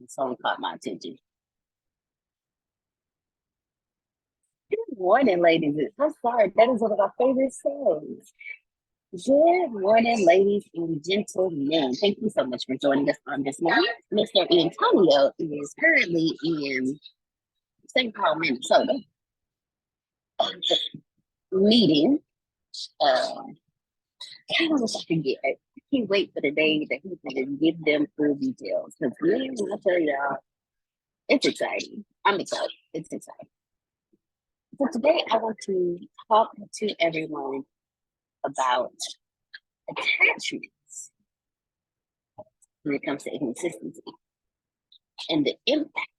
song caught my attention. Good morning, ladies. I'm sorry, that is one of my favorite songs. Good morning, ladies and gentlemen. Thank you so much for joining us on this morning. Mr. Antonio is currently in St. Paul, Minnesota, meeting. I wish I could get. I can't wait for the day that he can give them full details. Because man, when I tell y'all, it's exciting. I'm excited. It's exciting. So today I want to talk to everyone about attachments when it comes to inconsistency and the impact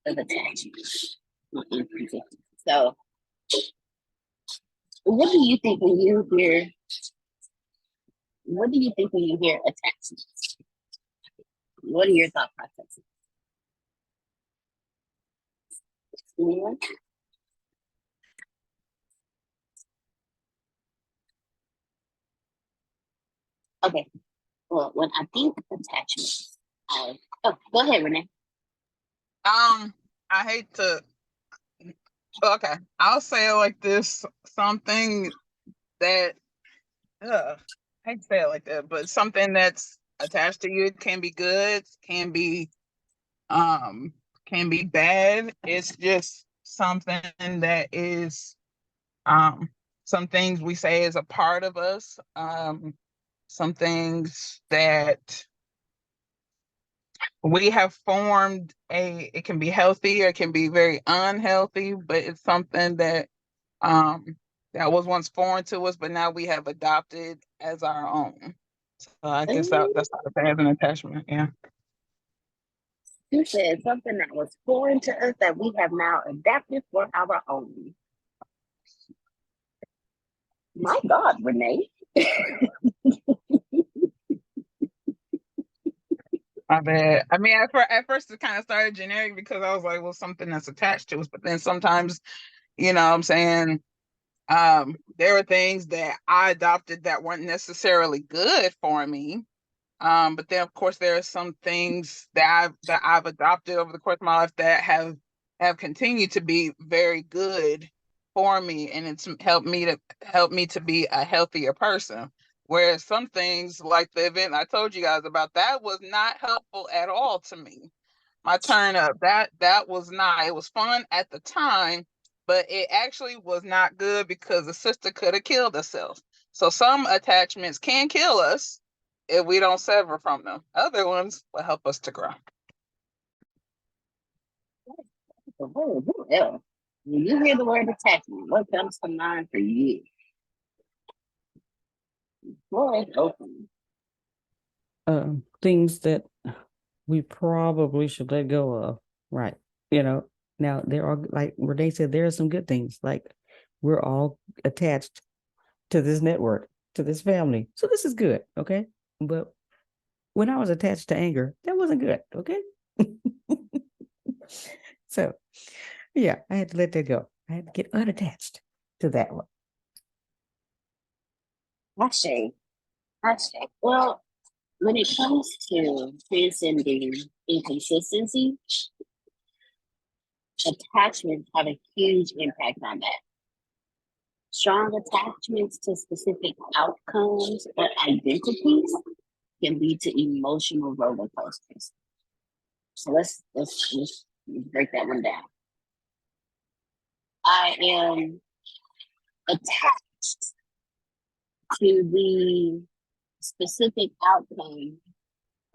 of attachments on inconsistency. So, what do you think when you hear? What do you think when you hear attachments? What are your thought processes? Anyone? Okay. Well, when I think attachments, go ahead, Renee. I hate to. Okay, I'll say it like this: something that, I hate to say it like that, but something that's attached to you can be good, can be bad. It's just something that is, some things we say is a part of us. Some things that we have formed it can be healthy or it can be very unhealthy, but it's something that that was once foreign to us, but now we have adopted as our own. So I guess that's how as an attachment. Yeah. You said something that was foreign to us that we have now adapted for our own. My God, Renee. My bad. I mean, at first it kind of started generic because I was like, well, something that's attached to us. But then sometimes, what I'm saying, there were things that I adopted that weren't necessarily good for me. But then, of course, there are some things that I've adopted over the course of my life that have continued to be very good for me, and it's helped me to be a healthier person. Whereas some things, like the event I told you guys about, that was not helpful at all to me. My turn up, that was not. It was fun at the time, but it actually was not good because the sister could have killed herself. So some attachments can kill us if we don't sever from them. Other ones will help us to grow. Who else? When you hear the word attachment, what comes to mind for you? Floor is open. Things that we probably should let go of, right? Now there are, like Renee said, there are some good things. Like, we're all attached to this network, to this family, so this is good, okay? But when I was attached to anger, that wasn't good, okay? So, yeah, I had to let that go. I had to get unattached to that one. I say. Well, when it comes to transcending inconsistency, attachments have a huge impact on that. Strong attachments to specific outcomes or identities can lead to emotional roller coasters. So let's break that one down. I am attached to the specific outcome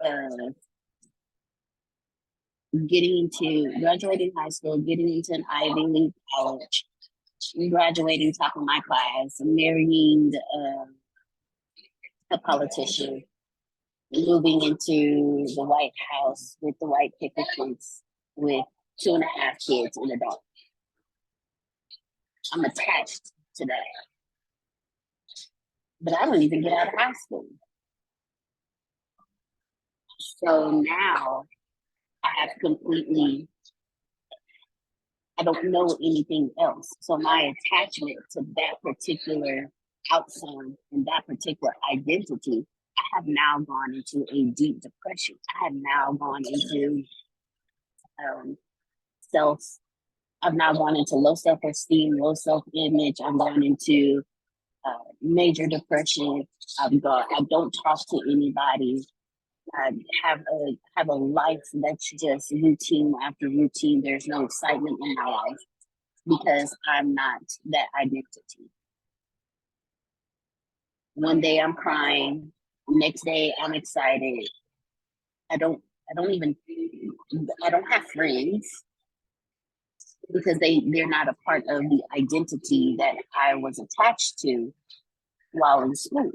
of getting into graduating high school, getting into an Ivy League college, graduating top of my class, marrying a politician, moving into the White House with the white picket fence with 2.5 kids and a dog. I'm attached to that. But I don't even get out of high school. So now I don't know anything else. So my attachment to that particular outcome and that particular identity, I have now gone into a deep depression. I have now gone into self. I've now gone into low self-esteem, low self-image. I'm going into major depression. I don't talk to anybody. I have a life that's just routine after routine. There's no excitement in my life because I'm not that identity. One day I'm crying, next day I'm excited. I don't I don't have friends because they're not a part of the identity that I was attached to while in school.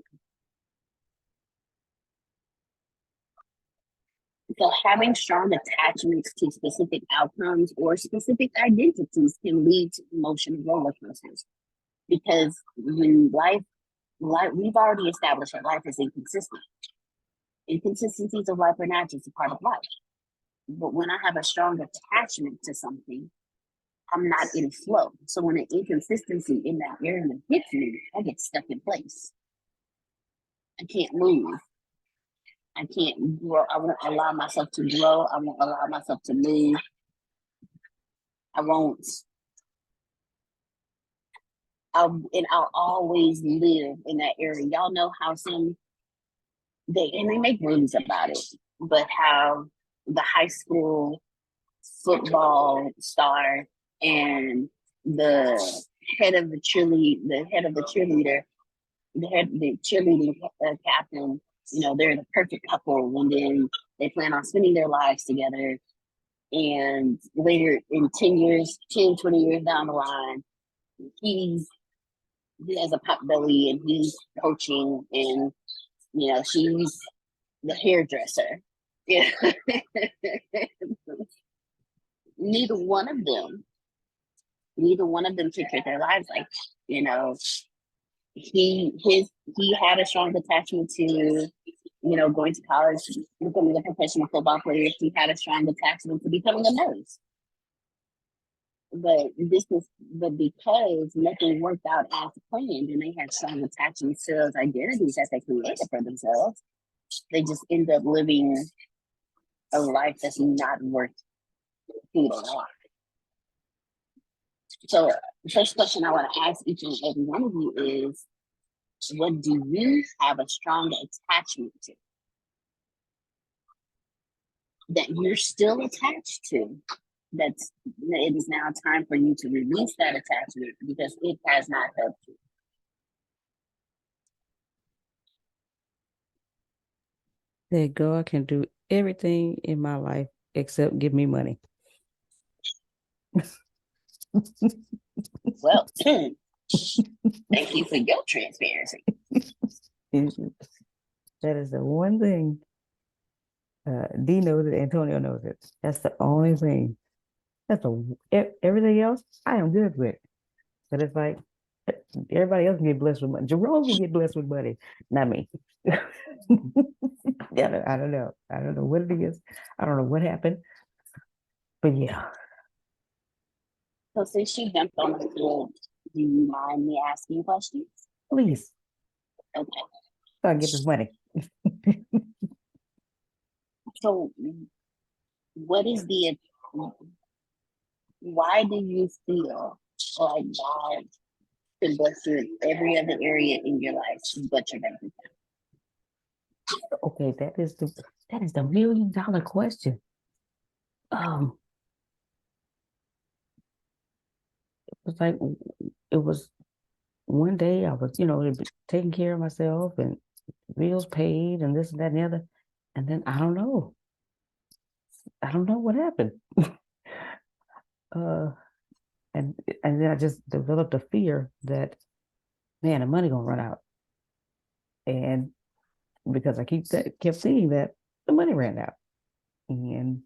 So having strong attachments to specific outcomes or specific identities can lead to emotional roller coasters because when life we've already established that life is inconsistent. Inconsistencies of life are not just a part of life. But when I have a strong attachment to something, I'm not in flow. So when an inconsistency in that area hits me, I get stuck in place. I can't move. I can't grow. I won't allow myself to grow. I won't allow myself to move. I won't. I'll always live in that area. Y'all know how they make movies about it, but how the high school football star and the head of the cheerleader, the cheerleading captain, they're the perfect couple, and then they plan on spending their lives together. And later in 10 years, 10, 20 years down the line, he has a pot belly and he's coaching, and she's the hairdresser. Yeah. neither one of them neither one of them pictured their lives like, he had a strong attachment to, going to college, becoming a professional football player. He had a strong attachment to becoming a nurse. But because nothing worked out as planned and they had strong attachments to those identities that they created for themselves, they just end up living a life that's not worth who they are. So the first question I want to ask each and every one of you is, what do you have a strong attachment to that you're still attached to? It is now time for you to release that attachment because it has not helped you. That God can do everything in my life except give me money. Well, thank you for your transparency. That is the one thing. D knows it, Antonio knows it. That's the only thing. Everything else I am good with. But it's like everybody else can get blessed with money. Jerome can get blessed with money, not me. I don't know. I don't know what it is. I don't know what happened. But yeah. So since you jumped on the field, do you mind me asking questions? Please. Okay. So I get this money. So why do you feel like God can bless you in every other area in your life but your bank account? Okay, that is the $1 million question. It was one day I was, taking care of myself and bills paid and this and that and the other. And then I don't know. I don't know what happened. uh and then I just developed a fear that, man, the money gonna run out. And because I kept seeing that the money ran out. And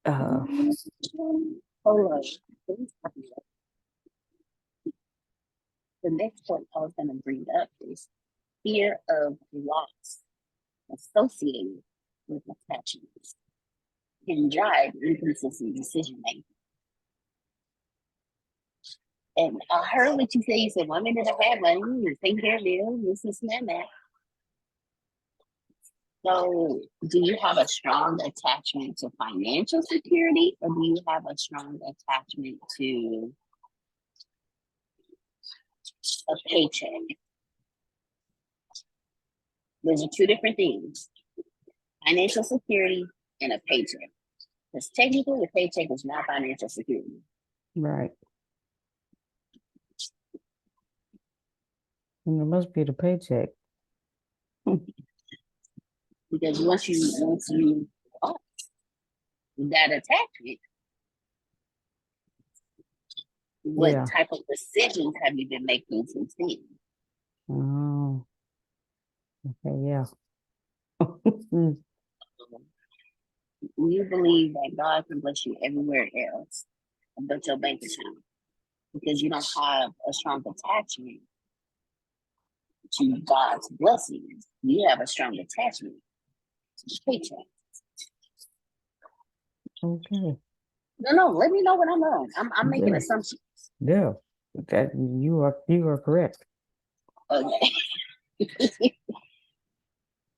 Hold on. The next point I was going to bring up is fear of loss associated with attachments can drive inconsistent decision making. And I heard what you said. You said women that have had money, you take care of them, this and that. So, do you have a strong attachment to financial security, or do you have a strong attachment to a paycheck? Those are two different things: financial security and a paycheck. Because technically, a paycheck is not financial security. Right. And it must be the paycheck. Because once you oh, that attachment, what Yeah. type of decisions have you been making since then? Oh, okay, yeah. You believe that God can bless you everywhere else but your bank account because you don't have a strong attachment to God's blessings. You have a strong attachment to the paycheck. Okay. No, let me know what I'm wrong. I'm making Yeah. assumptions. Yeah. That you are correct. Okay.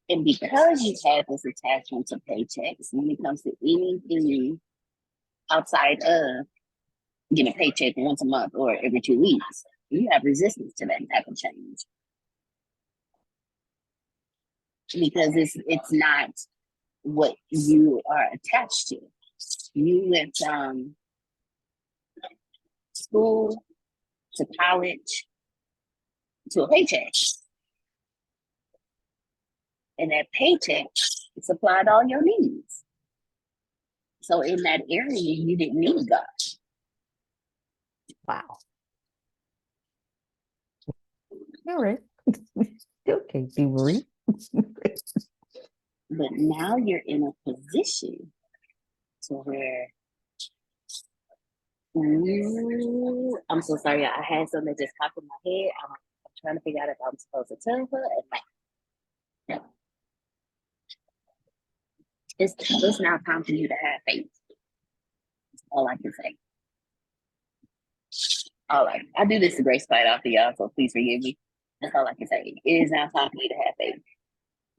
And because you've had this attachment to paychecks, when it comes to anything outside of getting a paycheck once a month or every 2 weeks, you have resistance to that type of change because it's not what you are attached to. You went from school to college to a paycheck, and that paycheck supplied all your needs. So in that area, you didn't need God. Wow. All right. Okay, Marie. But now you're in a position to where I'm so sorry. I had something that just popped in my head. I'm trying to figure out if I'm supposed to tell her. No. It's now time for you to have faith. That's all I can say. All right. I do this to grace fight off of y'all, so please forgive me. That's all I can say. It is now time for you to have faith.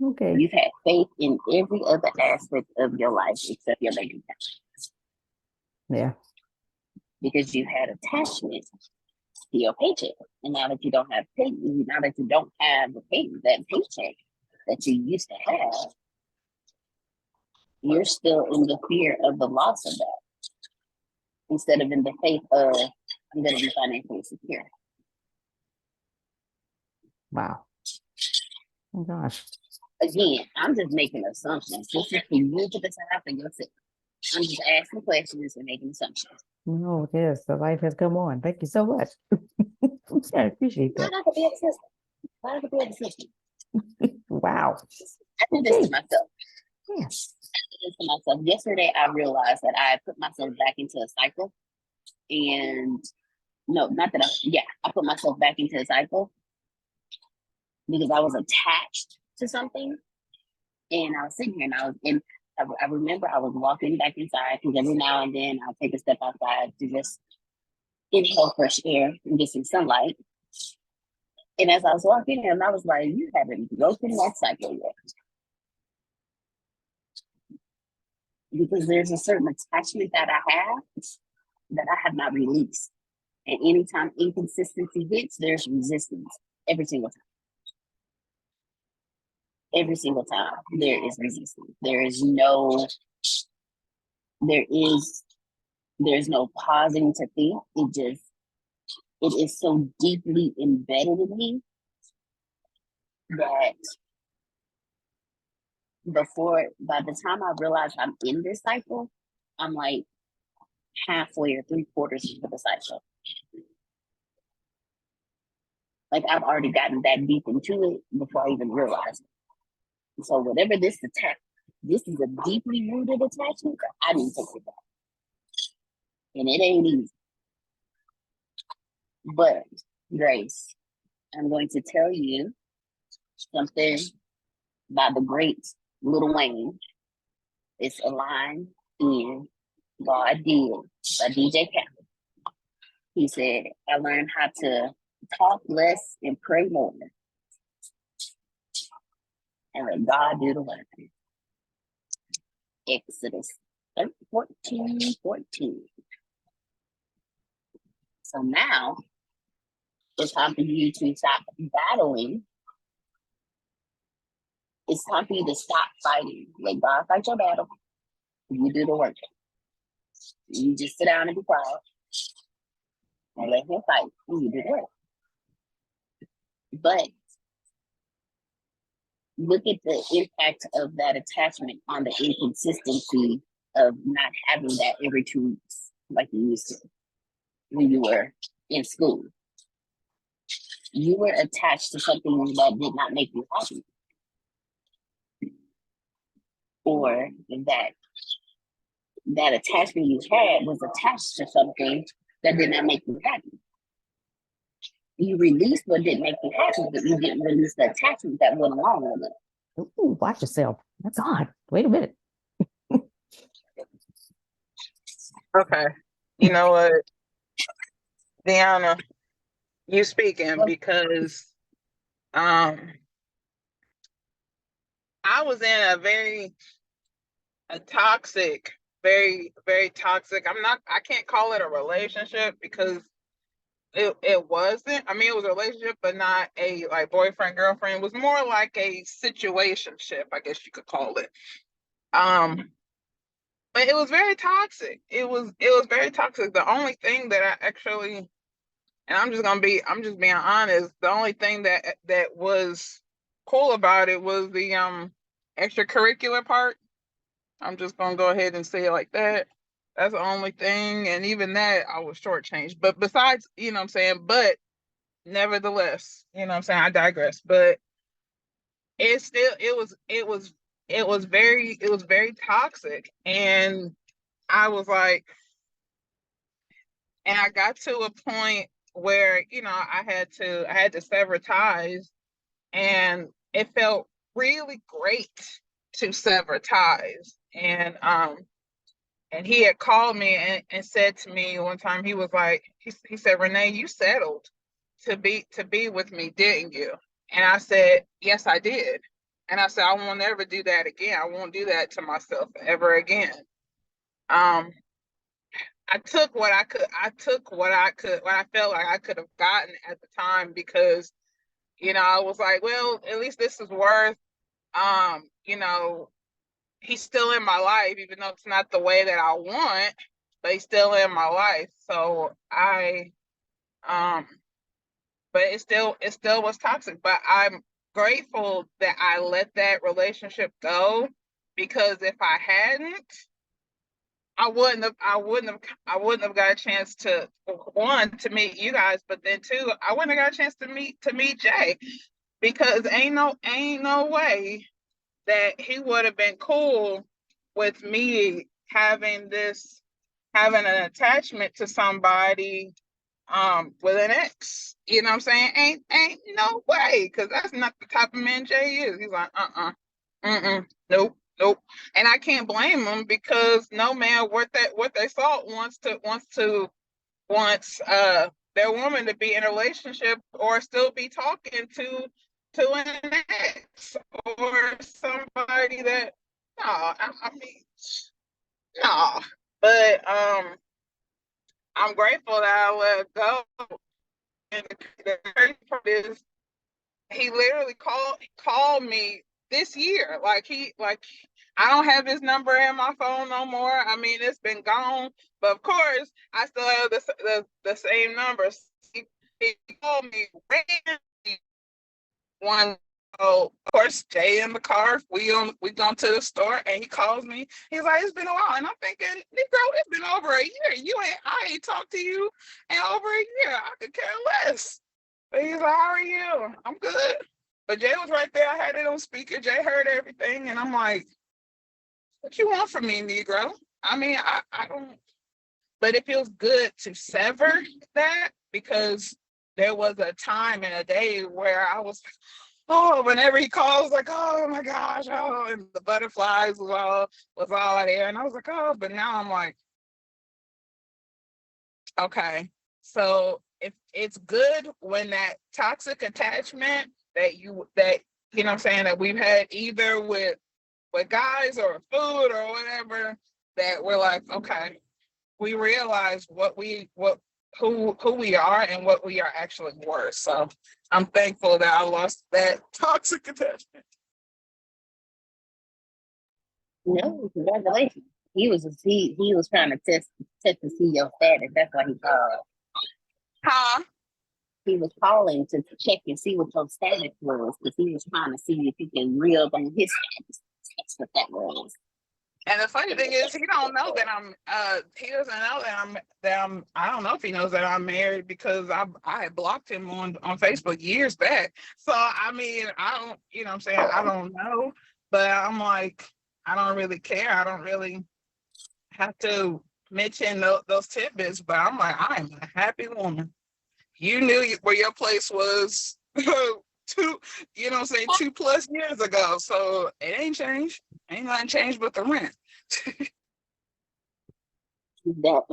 Okay. You've had faith in every other aspect of your life except your bank account. Yeah. Because you had attachment to your paycheck. And now that you don't have pay, now that you don't have that paycheck that you used to have, you're still in the fear of the loss of that instead of in the faith of I'm going to be financially secure. Wow. Oh gosh. Again, I'm just making assumptions. This is for you to decide for yourself. I'm just asking questions and making assumptions. No, yes, the life has come on. Thank you so much. I appreciate Why that. not be a system? Why not be a system? Wow. I do this to myself. Yes. I did this to myself. Yesterday, I realized that I put myself back into a cycle. And no, not that I put myself back into a cycle because I was attached to something. And I was sitting here and I remember I was walking back inside because every now and then I'll take a step outside to just inhale fresh air and get some sunlight. And as I was walking in, I was like, you haven't broken that cycle yet. Because there's a certain attachment that I have not released. And anytime inconsistency hits, there's resistance every single time. Every single time there is resistance. There's no pausing to think. It is so deeply embedded in me that by the time I realize I'm in this cycle, I'm like halfway or 3/4 of the cycle. Like I've already gotten that deep into it before I even realized it. So whatever this is a deeply rooted attachment. I need to take it back, and it ain't easy. But Grace, I'm going to tell you something by the great Lil Wayne. It's a line in God Did by DJ Khaled. He said, I learned how to talk less and pray more. and let God do the work. Exodus 14:14. So now it's time for you to stop battling. It's time for you to stop fighting. Let God fight your battle. You do the work. You just sit down and be quiet and let him fight. You do the work. But look at the impact of that attachment on the inconsistency of not having that every 2 weeks like you used to when you were in school. You were attached to something that did not make you happy, or that attachment you had was attached to something that did not make you happy. You released what didn't make you happy, but you didn't release the attachment that went along with it. Ooh, watch yourself. That's odd. Wait a minute. Okay. You know what, Deanna, you speaking because I was in a toxic, very, very toxic. I can't call it a relationship because it wasn't. I mean, it was a relationship, but not a like boyfriend, girlfriend. It was more like a situationship, I guess you could call it. But it was very toxic. It was very toxic. The only thing that I actually, and I'm just being honest, the only thing that was cool about it was the extracurricular part. I'm just gonna go ahead and say it like that. That's the only thing, and even that I was shortchanged. But besides, you know what I'm saying, but nevertheless, you know what I'm saying, I digress. But it was very toxic. And I was like, and I got to a point where, you know, I had to sever ties, and it felt really great to sever ties. And he had called me and said to me one time, he was like, he said, Renee, you settled to be with me, didn't you? And I said, yes, I did. And I said, I won't ever do that again. I won't do that to myself ever again. Um, I took what I could. What I felt like I could have gotten at the time, because, you know, I was like, well, at least this is worth, you know, he's still in my life, even though it's not the way that I want, but he's still in my life. So um, but it still was toxic. But I'm grateful that I let that relationship go, because if I hadn't, I wouldn't have got a chance to, one, to meet you guys, but then two, I wouldn't have got a chance to meet Jay, because ain't no way that he would have been cool with me having an attachment to somebody with an ex. You know what I'm saying? Ain't no way, because that's not the type of man Jay is. He's like, nope, nope. And I can't blame him, because no man worth they salt wants their woman to be in a relationship or still be talking to an ex or somebody that, no, I mean, no. But I'm grateful that I let go. And the crazy part is, he literally called me this year. Like I don't have his number in my phone no more. I mean, it's been gone, but of course I still have the same number. He called me randomly one. Oh, of course, Jay in the car. We gone to the store, and he calls me. He's like, "It's been a while," and I'm thinking, "Negro, it's been over a year. I ain't talked to you in over a year. I could care less." But he's like, "How are you?" I'm good. But Jay was right there. I had it on speaker. Jay heard everything, and I'm like, "What you want from me, Negro?" I mean, I don't. But it feels good to sever that, because there was a time and a day where I was, oh, whenever he calls, like, oh my gosh, oh, and the butterflies was all there, and I was like, oh, but now I'm like, okay, so if it's good when that toxic attachment that you know what I'm saying, that we've had either with guys or food or whatever, that we're like, okay, we realize who we are and what we are actually worth. So I'm thankful that I lost that toxic attachment. No, congratulations. He was trying to test to see your status. That's why he called. Huh? He was calling to check and see what your status was, because he was trying to see if he can reel up on his status. That's what that was. And the funny thing is, he don't know that he doesn't know I don't know if he knows that I'm married, because I had blocked him on Facebook years back. So I mean, I don't, you know what I'm saying, I don't know, but I'm like, I don't really care. I don't really have to mention those tidbits, but I'm like, I am a happy woman. You knew where your place was two, you know what I'm saying, 2+ years ago. So it ain't changed. Ain't nothing changed but the rent. But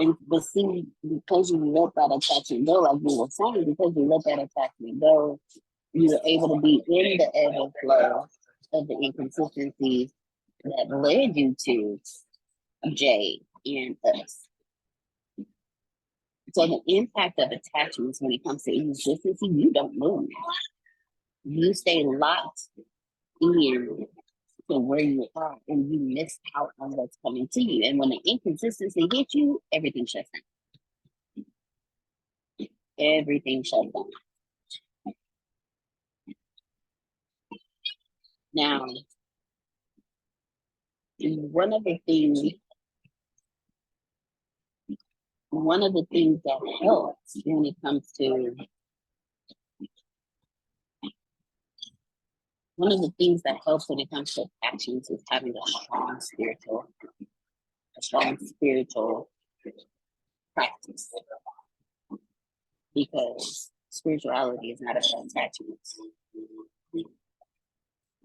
see, because you let that attachment go, like you were saying, because you let that attachment go, you were able to be in the ebb and flow of the inconsistencies that led you to Jay and us. So the impact of attachments when it comes to inconsistency, you don't move. You stay locked in to where you are, and you miss out on what's coming to you. And when the inconsistency hits you, everything shuts down. Everything shuts down. Now, one of the things that helps when it comes to actions is having a strong spiritual practice, because spirituality is not about attachments.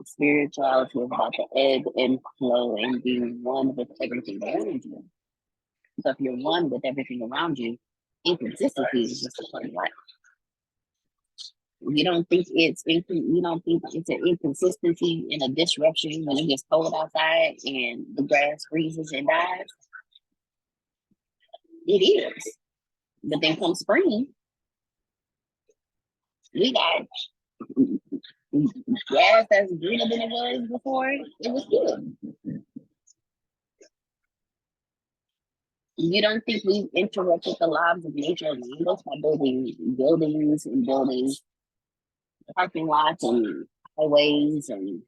Spirituality is about the ebb and flow and being one with everything around you. So if you're one with everything around you, inconsistency is just a part of life. You don't think it's an inconsistency and a disruption when it gets cold outside and the grass freezes and dies? It is. But then come spring, we got grass that's greener than it was before it was good. You don't think we've interrupted the lives of nature around us by building buildings and building parking lots and highways, and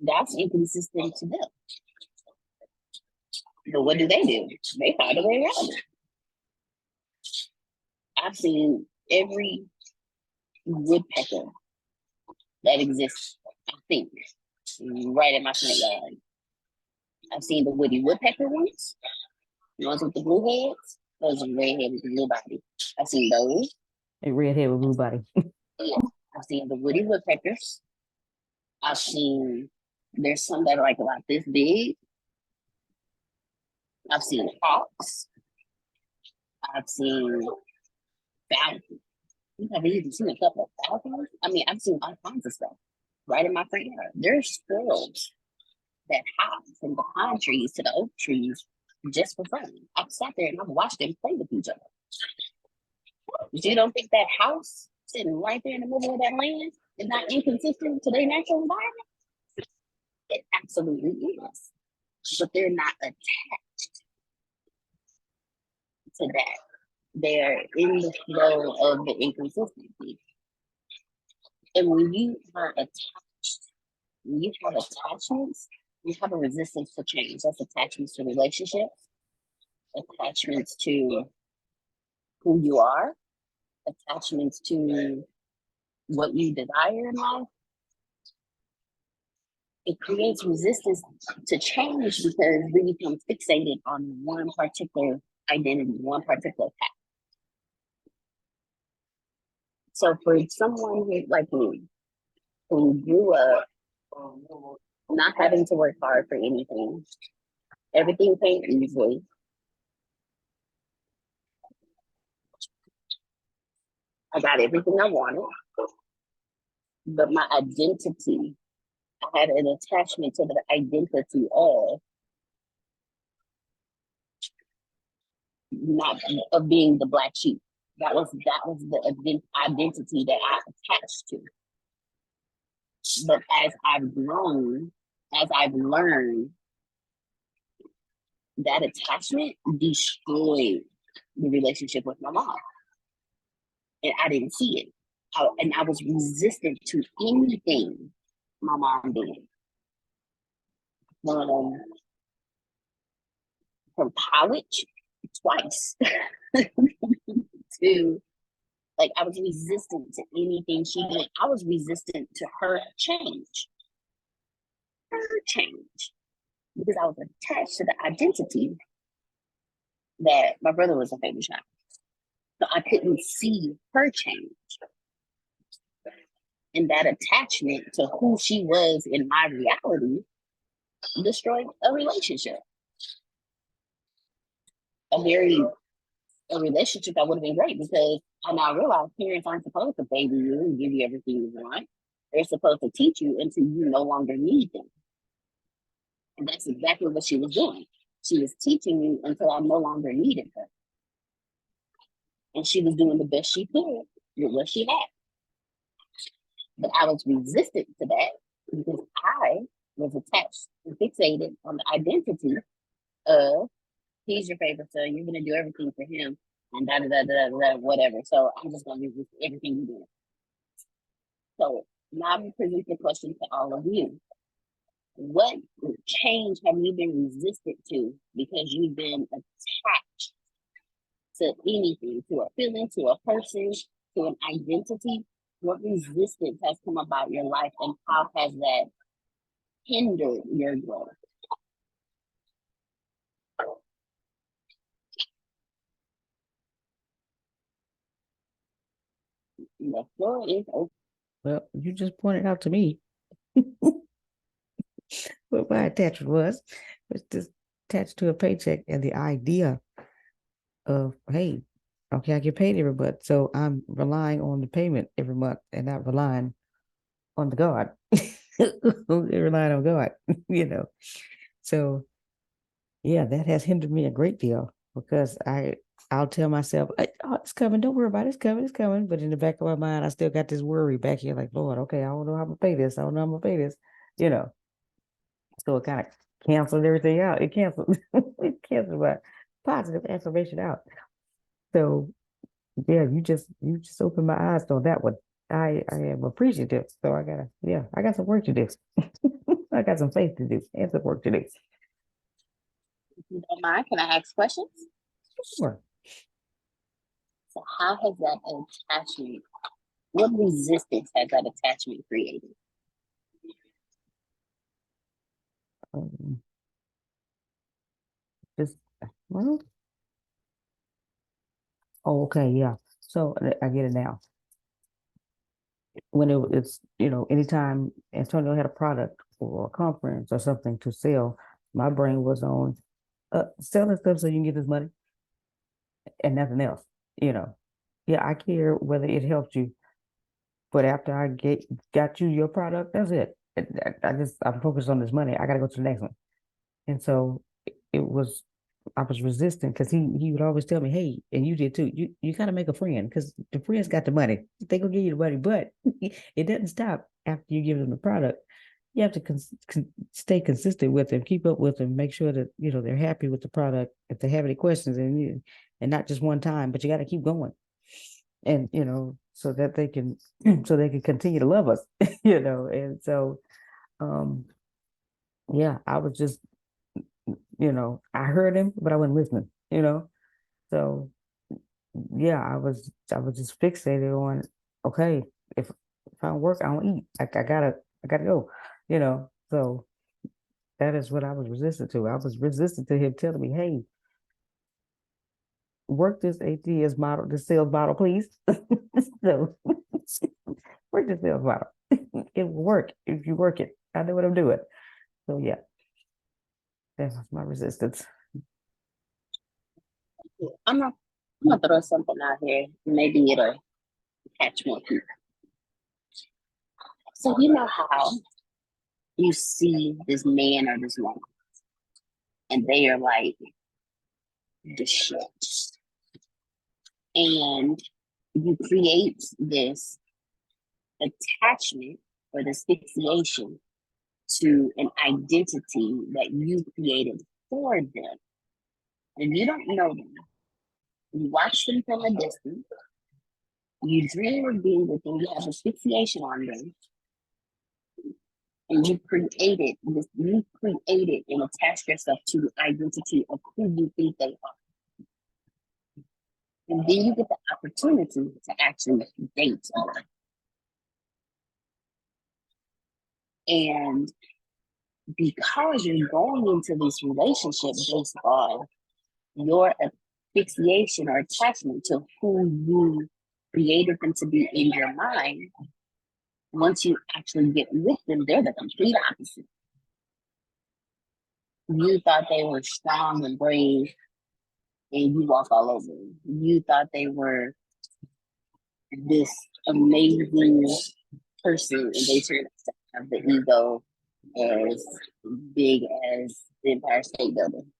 that's inconsistent to them. But what do? They find a way around it. I've seen every woodpecker that exists, I think, right in my front yard. I've seen the woody woodpecker ones, the ones with the blue heads, those are redhead with the blue body. I've seen those. A redhead with blue body. Yeah. I've seen the woody woodpeckers. I've seen, there's some that are like about this big. I've seen hawks. I've seen falcons. I've even seen a couple of falcons. I mean, I've seen all kinds of stuff right in my front yard. There's squirrels that hop from the pine trees to the oak trees just for fun. I've sat there and I've watched them play with each other. But you don't think that house sitting right there in the middle of that land is not inconsistent to their natural environment? It absolutely is. But they're not attached to that. They're in the flow of the inconsistency. And when you have attachments, you have a resistance to change. That's attachments to relationships, attachments to who you are, attachments to what you desire in life. It creates resistance to change because we become fixated on one particular identity, one particular path. So for someone who, like me, who grew up not having to work hard for anything, everything came easily. I got everything I wanted. but my identity, I had an attachment to the identity of not of being the black sheep. That was the identity that I attached to. But as I've grown, as I've learned, that attachment destroyed the relationship with my mom. And I didn't see it. And I was resistant to anything my mom did. From college, twice, to like I was resistant to anything she did. I was resistant to her change. Because I was attached to the identity that my brother was a famous child. So I couldn't see her change. And that attachment to who she was in my reality destroyed a relationship. A relationship that would have been great, because I now realize parents aren't supposed to baby you and give you everything you want. They're supposed to teach you until you no longer need them. And that's exactly what she was doing. She was teaching me until I no longer needed her. And she was doing the best she could with what she had. But I was resistant to that because I was attached and fixated on the identity of he's your favorite son, you're gonna do everything for him, and da da da da da whatever. So I'm just gonna resist everything you do. So now I'm present the question to all of you. What change have you been resistant to because you've been attached to anything, to a feeling, to a person, to an identity? What resistance has come about your life, and how has that hindered your growth? The floor is open. Well, you just pointed out to me what my attachment was. It's just attached to a paycheck and the idea of, hey, okay, I get paid every month, so I'm relying on the payment every month and not relying on the God. Relying on God, you know. So yeah, that has hindered me a great deal because I'll tell myself, oh, it's coming, don't worry about it, it's coming. But in the back of my mind, I still got this worry back here, like, Lord, okay, I don't know how I'm gonna pay this, I don't know how I'm gonna pay this, you know. So it kind of canceled everything out. It canceled my positive affirmation out. So yeah, you just opened my eyes on that one. I am appreciative. So I got some work to do. I got some faith to do and some work to do. If you don't mind, can I ask questions? Sure. So how has that attachment, what resistance has that attachment created? Just well, oh, okay, yeah. So I get it now. When it's anytime Antonio had a product or a conference or something to sell, my brain was on selling stuff so you can get this money and nothing else. You know, yeah, I care whether it helps you, but after I got you your product, that's it. I'm focused on this money. I got to go to the next one. And so it was I was resistant because he would always tell me, hey, and you did too. You gotta make a friend because the friends got the money. They gonna give you the money, but it doesn't stop after you give them the product. You have to stay consistent with them, keep up with them, make sure that they're happy with the product. If they have any questions, and not just one time, but you got to keep going, and so that they can so they can continue to love us, And so, yeah, I was just I heard him, but I wasn't listening. So yeah, I was just fixated on, okay, if I don't work, I don't eat. I gotta go. So that is what I was resistant to. I was resistant to him telling me, hey, work this ATS model, this sales model, please. So work the sales model. It will work if you work it. I know what I'm doing. So yeah, that was my resistance. I'm gonna throw something out here. Maybe it'll catch more people. So you know how you see this man or this woman, and they are like the shit. And you create this attachment or this fixation to an identity that you created for them. And you don't know them. You watch them from a distance. You dream of being with them. You have a fixation on them. And you created and attached yourself to the identity of who you think they are. And then you get the opportunity to actually date them. And because you're going into this relationship based on your asphyxiation or attachment to who you created them to be in your mind, once you actually get with them, they're the complete opposite. You thought they were strong and brave, and you walk all over them. You thought they were this amazing person, and they turned out to have the ego as big as the Empire State Building.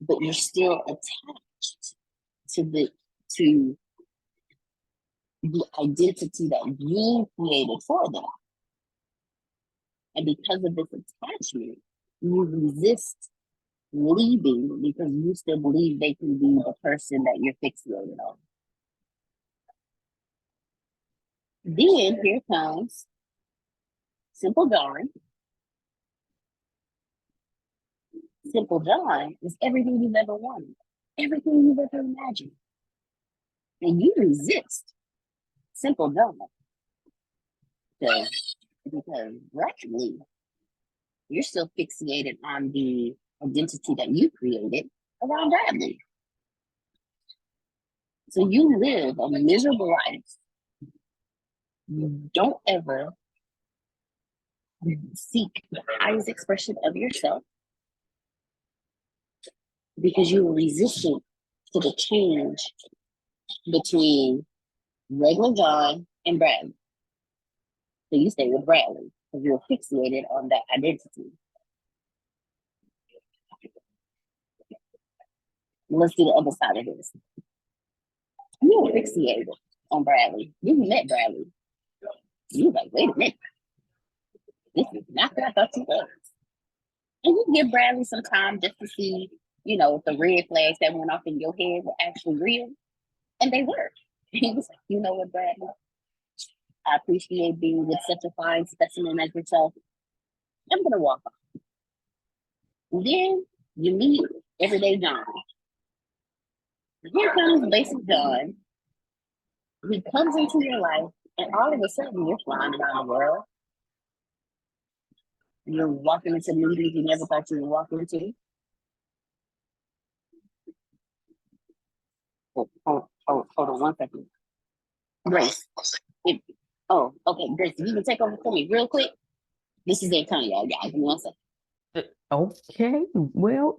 But you're still attached to the identity that you created for them. And because of this attachment, you resist leaving because you still believe they can be the person that you're fixated on. Then here comes Simple John. Simple John is everything you've ever wanted, everything you've ever imagined. And you resist Simple John because rationally, you're still fixated on the identity that you created around Bradley. So you live a miserable life. You don't ever seek the highest expression of yourself because you were resistant to the change between regular John and Bradley. So you stay with Bradley because you're fixated on that identity. Let's do the other side of this. You were fixated on Bradley. You met Bradley. You were like, wait a minute. This is not what I thought you was. And you give Bradley some time just to see, you know, if the red flags that went off in your head were actually real. And they were. He was like, you know what, Bradley? I appreciate being with such a fine specimen as yourself. I'm going to walk off. And then you meet everyday John. Here comes basic John. He comes into your life, and all of a sudden, you're flying around the world. You're walking into meetings you never thought you would walk into. Hold on 1 second. Grace. Okay, Grace, you can take over for me real quick. This is Antonio, guys. Give me 1 second. Okay, well,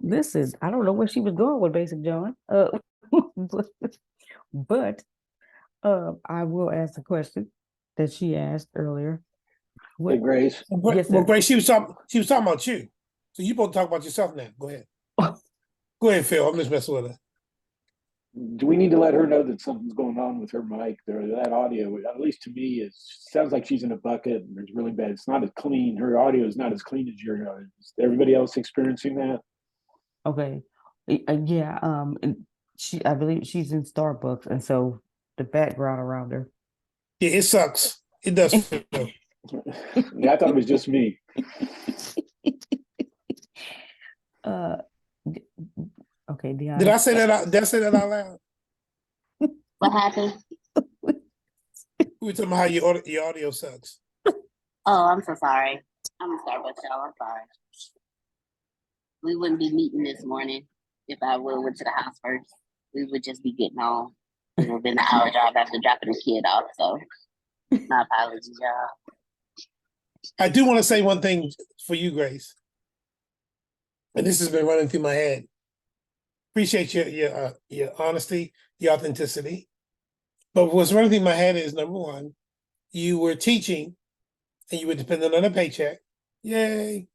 I don't know where she was going with Basic John. But I will ask the question that she asked earlier. Hey, Grace. Yes, Well, sir. Grace, she was talking about you. So you both talk about yourself now. Go ahead. Go ahead, Phil. I'm just messing with her. Do we need to let her know that something's going on with her mic? That audio, at least to me, sounds like she's in a bucket and it's really bad. It's not as clean. Her audio is not as clean as yours. Is everybody else experiencing that? Okay. Yeah. I believe she's in Starbucks, and so the background around her. Yeah, it sucks. It does. Yeah, I thought it was just me. Okay, Deanna. Did I say that out loud? What happened? We were talking about how your audio sucks. Oh, I'm so sorry. I'm in Starbucks, y'all. I'm sorry. We wouldn't be meeting this morning if I would have went to the house first. We would just be getting on. It would have been an hour drive after dropping the kid off. So my apologies, y'all. I do want to say one thing for you, Grace. And this has been running through my head. Appreciate your honesty, your authenticity. But what's running through my head is, number one, you were teaching and you were dependent on a paycheck. Yay.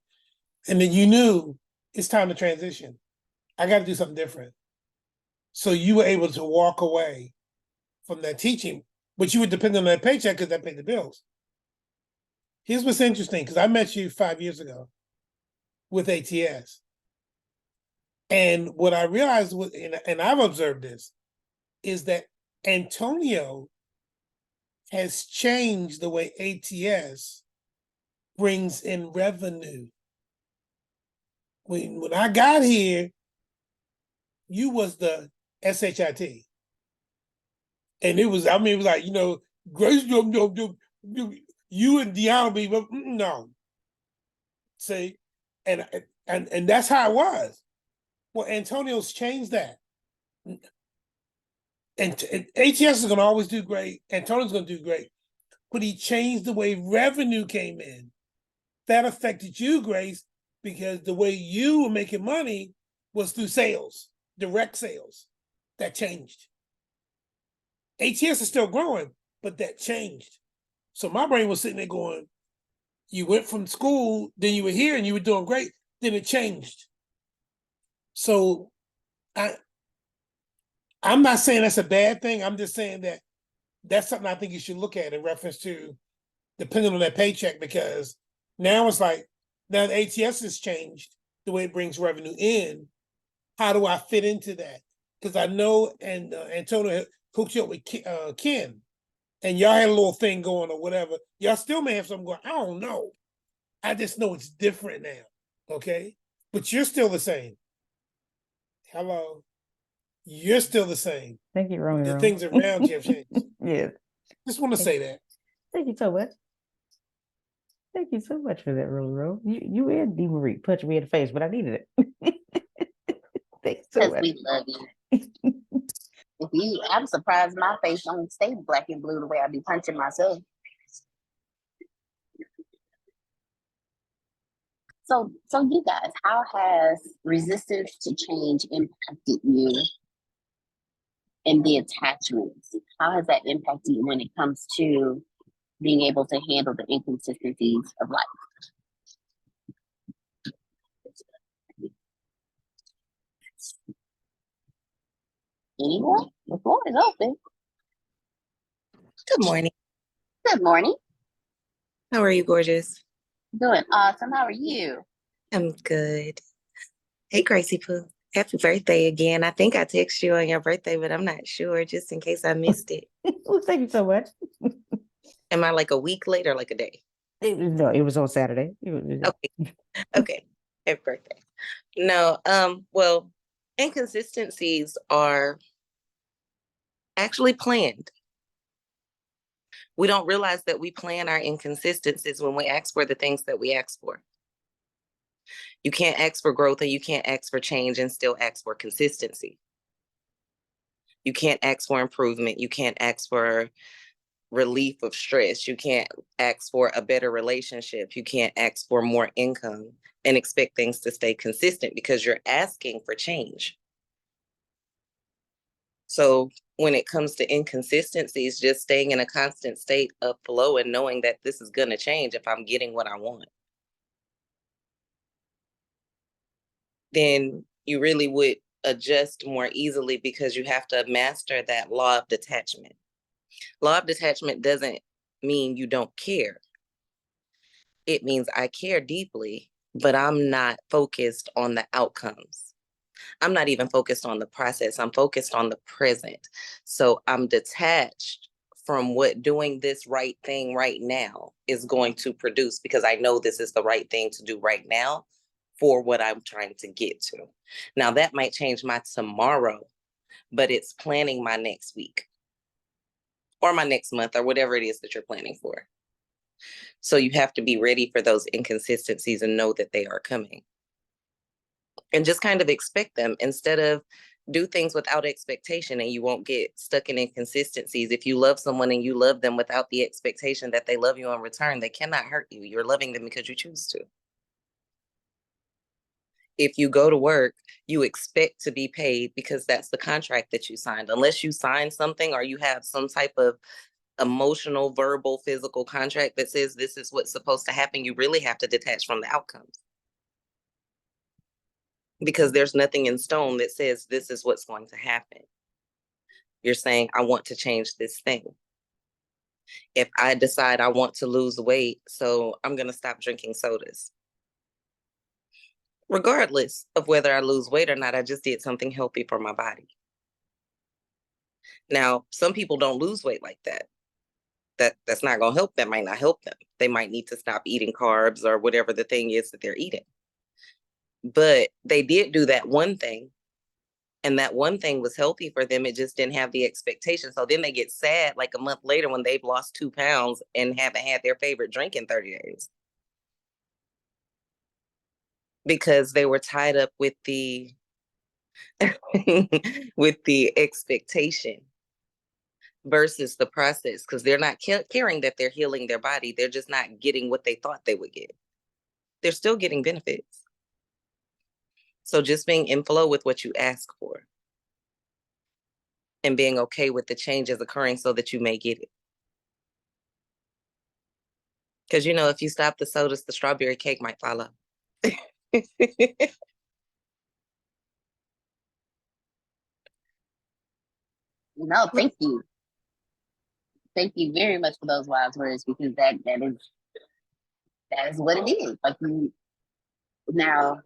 And then you knew it's time to transition. I got to do something different. So you were able to walk away from that teaching, but you were dependent on that paycheck because that paid the bills. Here's what's interesting, because I met you 5 years ago with ATS. And what I realized was, and I've observed this, is that Antonio has changed the way ATS brings in revenue. When I got here, you was the SHIT. And it was like, Grace, you and Deanna be, no. See, and that's how it was. Well, Antonio's changed that. And ATS is going to always do great. Antonio's going to do great. But he changed the way revenue came in. That affected you, Grace, because the way you were making money was through sales, direct sales. That changed. ATS is still growing, but that changed. So my brain was sitting there going, you went from school, then you were here and you were doing great, then it changed. So I'm not saying that's a bad thing. I'm just saying that that's something I think you should look at in reference to depending on that paycheck, because now it's like, now the ATS has changed the way it brings revenue in. How do I fit into that? Because I know, and Antonio hooked you up with Ken, and y'all had a little thing going or whatever. Y'all still may have something going. I don't know. I just know it's different now. Okay, but you're still the same. Hello, you're still the same. Thank you, Romeo. The things around you have changed. Yeah. Just want to say that. Thank you so much. Thank you so much for that, Romeo. You and Dee Marie punched me in the face, but I needed it. Thanks so Because much. we love you. I'm surprised my face don't stay black and blue the way I be punching myself. So you guys, how has resistance to change impacted you in the attachments? How has that impacted you when it comes to being able to handle the inconsistencies of life? Anyone? The floor is open. Good morning. Good morning. How are you, gorgeous? Doing awesome. How are you? I'm good. Hey, Gracie Poo. Happy birthday again. I think I texted you on your birthday, but I'm not sure, just in case I missed it. Well, thank you so much. Am I like a week late or like a day? No, it was on Saturday. Okay. Okay. Happy birthday. No, well, inconsistencies are actually planned. We don't realize that we plan our inconsistencies when we ask for the things that we ask for. You can't ask for growth and you can't ask for change and still ask for consistency. You can't ask for improvement. You can't ask for relief of stress. You can't ask for a better relationship. You can't ask for more income and expect things to stay consistent because you're asking for change. So when it comes to inconsistencies, just staying in a constant state of flow and knowing that this is going to change if I'm getting what I want, then you really would adjust more easily because you have to master that law of detachment. Law of detachment doesn't mean you don't care. It means I care deeply, but I'm not focused on the outcomes. I'm not even focused on the process. I'm focused on the present. So I'm detached from what doing this right thing right now is going to produce, because I know this is the right thing to do right now for what I'm trying to get to. Now that might change my tomorrow, but it's planning my next week or my next month or whatever it is that you're planning for. So you have to be ready for those inconsistencies and know that they are coming. And just kind of expect them instead of do things without expectation, and you won't get stuck in inconsistencies. If you love someone and you love them without the expectation that they love you in return, they cannot hurt you. You're loving them because you choose to. If you go to work, you expect to be paid because that's the contract that you signed. Unless you sign something or you have some type of emotional, verbal, physical contract that says this is what's supposed to happen, you really have to detach from the outcomes. Because there's nothing in stone that says this is what's going to happen. You're saying, I want to change this thing. If I decide I want to lose weight, so I'm going to stop drinking sodas. Regardless of whether I lose weight or not, I just did something healthy for my body. Now, some people don't lose weight like that. That's not going to help them, might not help them. They might need to stop eating carbs or whatever the thing is that they're eating. But they did do that one thing, and that one thing was healthy for them. It just didn't have the expectation. So then they get sad like a month later when they've lost 2 pounds and haven't had their favorite drink in 30 days. Because they were tied up with the with the expectation versus the process, because they're not caring that they're healing their body. They're just not getting what they thought they would get. They're still getting benefits. So just being in flow with what you ask for and being okay with the changes occurring so that you may get it. Because, you know, if you stop the sodas, the strawberry cake might follow. No, thank you. Thank you very much for those wise words, because that is what it is. Like, now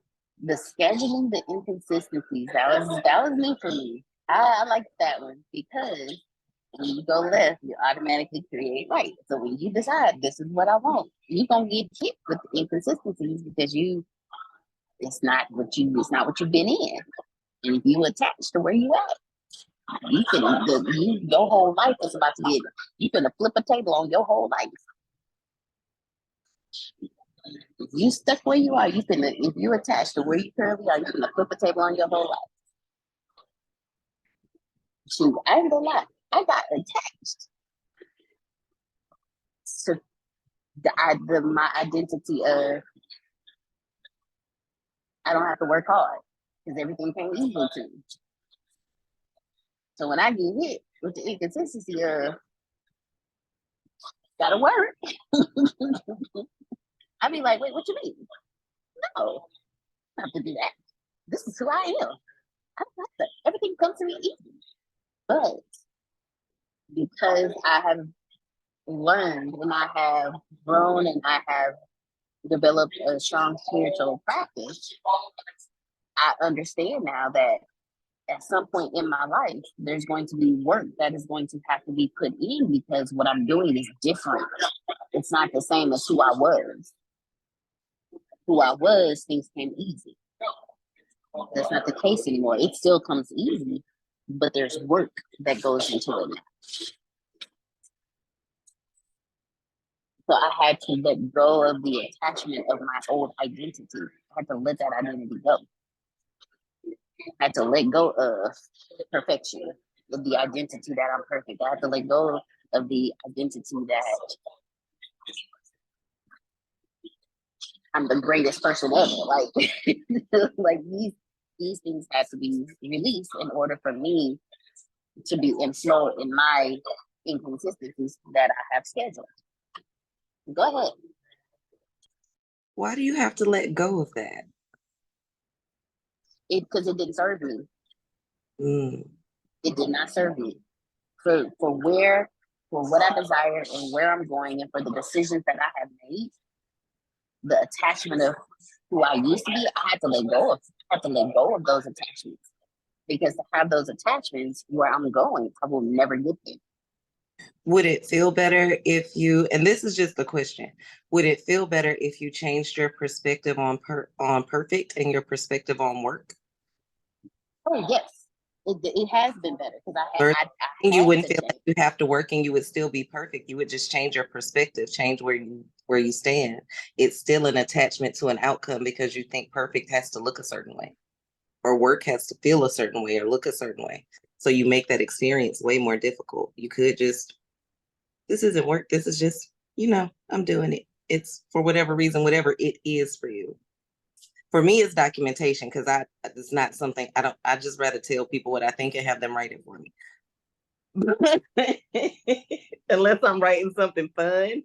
the scheduling, the inconsistencies, that was new for me. I like that one, because when you go left, you automatically create right. So when you decide this is what I want, you're gonna get hit with the inconsistencies, because it's not what you've been in. And if you attach to where you at, your whole life is about to get, you gonna flip a table on your whole life. If you stuck where you are, if you attach to where you currently are, you're gonna flip a table on your whole life. Shoot, I ain't gonna lie, I got attached to my identity of I don't have to work hard because everything came easy to me. So when I get hit with the inconsistency of gotta work, I be like, wait, what you mean? No, I don't have to do that. This is who I am. I don't have to. Everything comes to me easy. But because I have learned and I have grown and I have developed a strong spiritual practice, I understand now that at some point in my life, there's going to be work that is going to have to be put in, because what I'm doing is different. It's not the same as who I was. Who I was, things came easy. That's not the case anymore. It still comes easy, but there's work that goes into it now. So I had to let go of the attachment of my old identity. I had to let that identity go. I had to let go of perfection, of the identity that I'm perfect. I had to let go of the identity that I'm the greatest person ever. Like, like these things had to be released in order for me to be in flow in my inconsistencies that I have scheduled. Go ahead. Why do you have to let go of that? Because it didn't serve me. Mm. It did not serve me for what I desire and where I'm going, and for the decisions that I have made. The attachment of who I used to be, I had to let go of those attachments, because to have those attachments where I'm going, I will never get there. Would it feel better if you, and this is just the question, would it feel better if you changed your perspective on perfect and your perspective on work? Oh yes, it has been better, because I you wouldn't feel like you have to work and you would still be perfect. You would just change your perspective, change where you stand. It's still an attachment to an outcome because you think perfect has to look a certain way, or work has to feel a certain way or look a certain way. So you make that experience way more difficult. You could just, this isn't work. This is just, I'm doing it. It's for whatever reason, whatever it is for you. For me, it's documentation because it's not something I just rather tell people what I think and have them write it for me. Unless I'm writing something fun,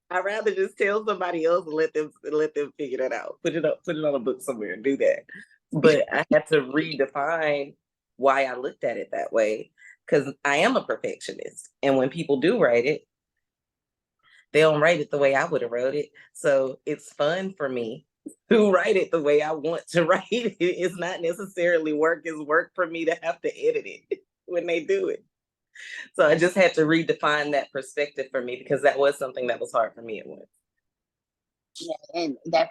I'd rather just tell somebody else and let them figure that out. Put it on a book somewhere and do that. But I had to redefine why I looked at it that way, because I am a perfectionist. And when people do write it, they don't write it the way I would have wrote it. So it's fun for me to write it the way I want to write it. It's not necessarily work. It's work for me to have to edit it when they do it. So I just had to redefine that perspective for me, because that was something that was hard for me at once. Yeah, and that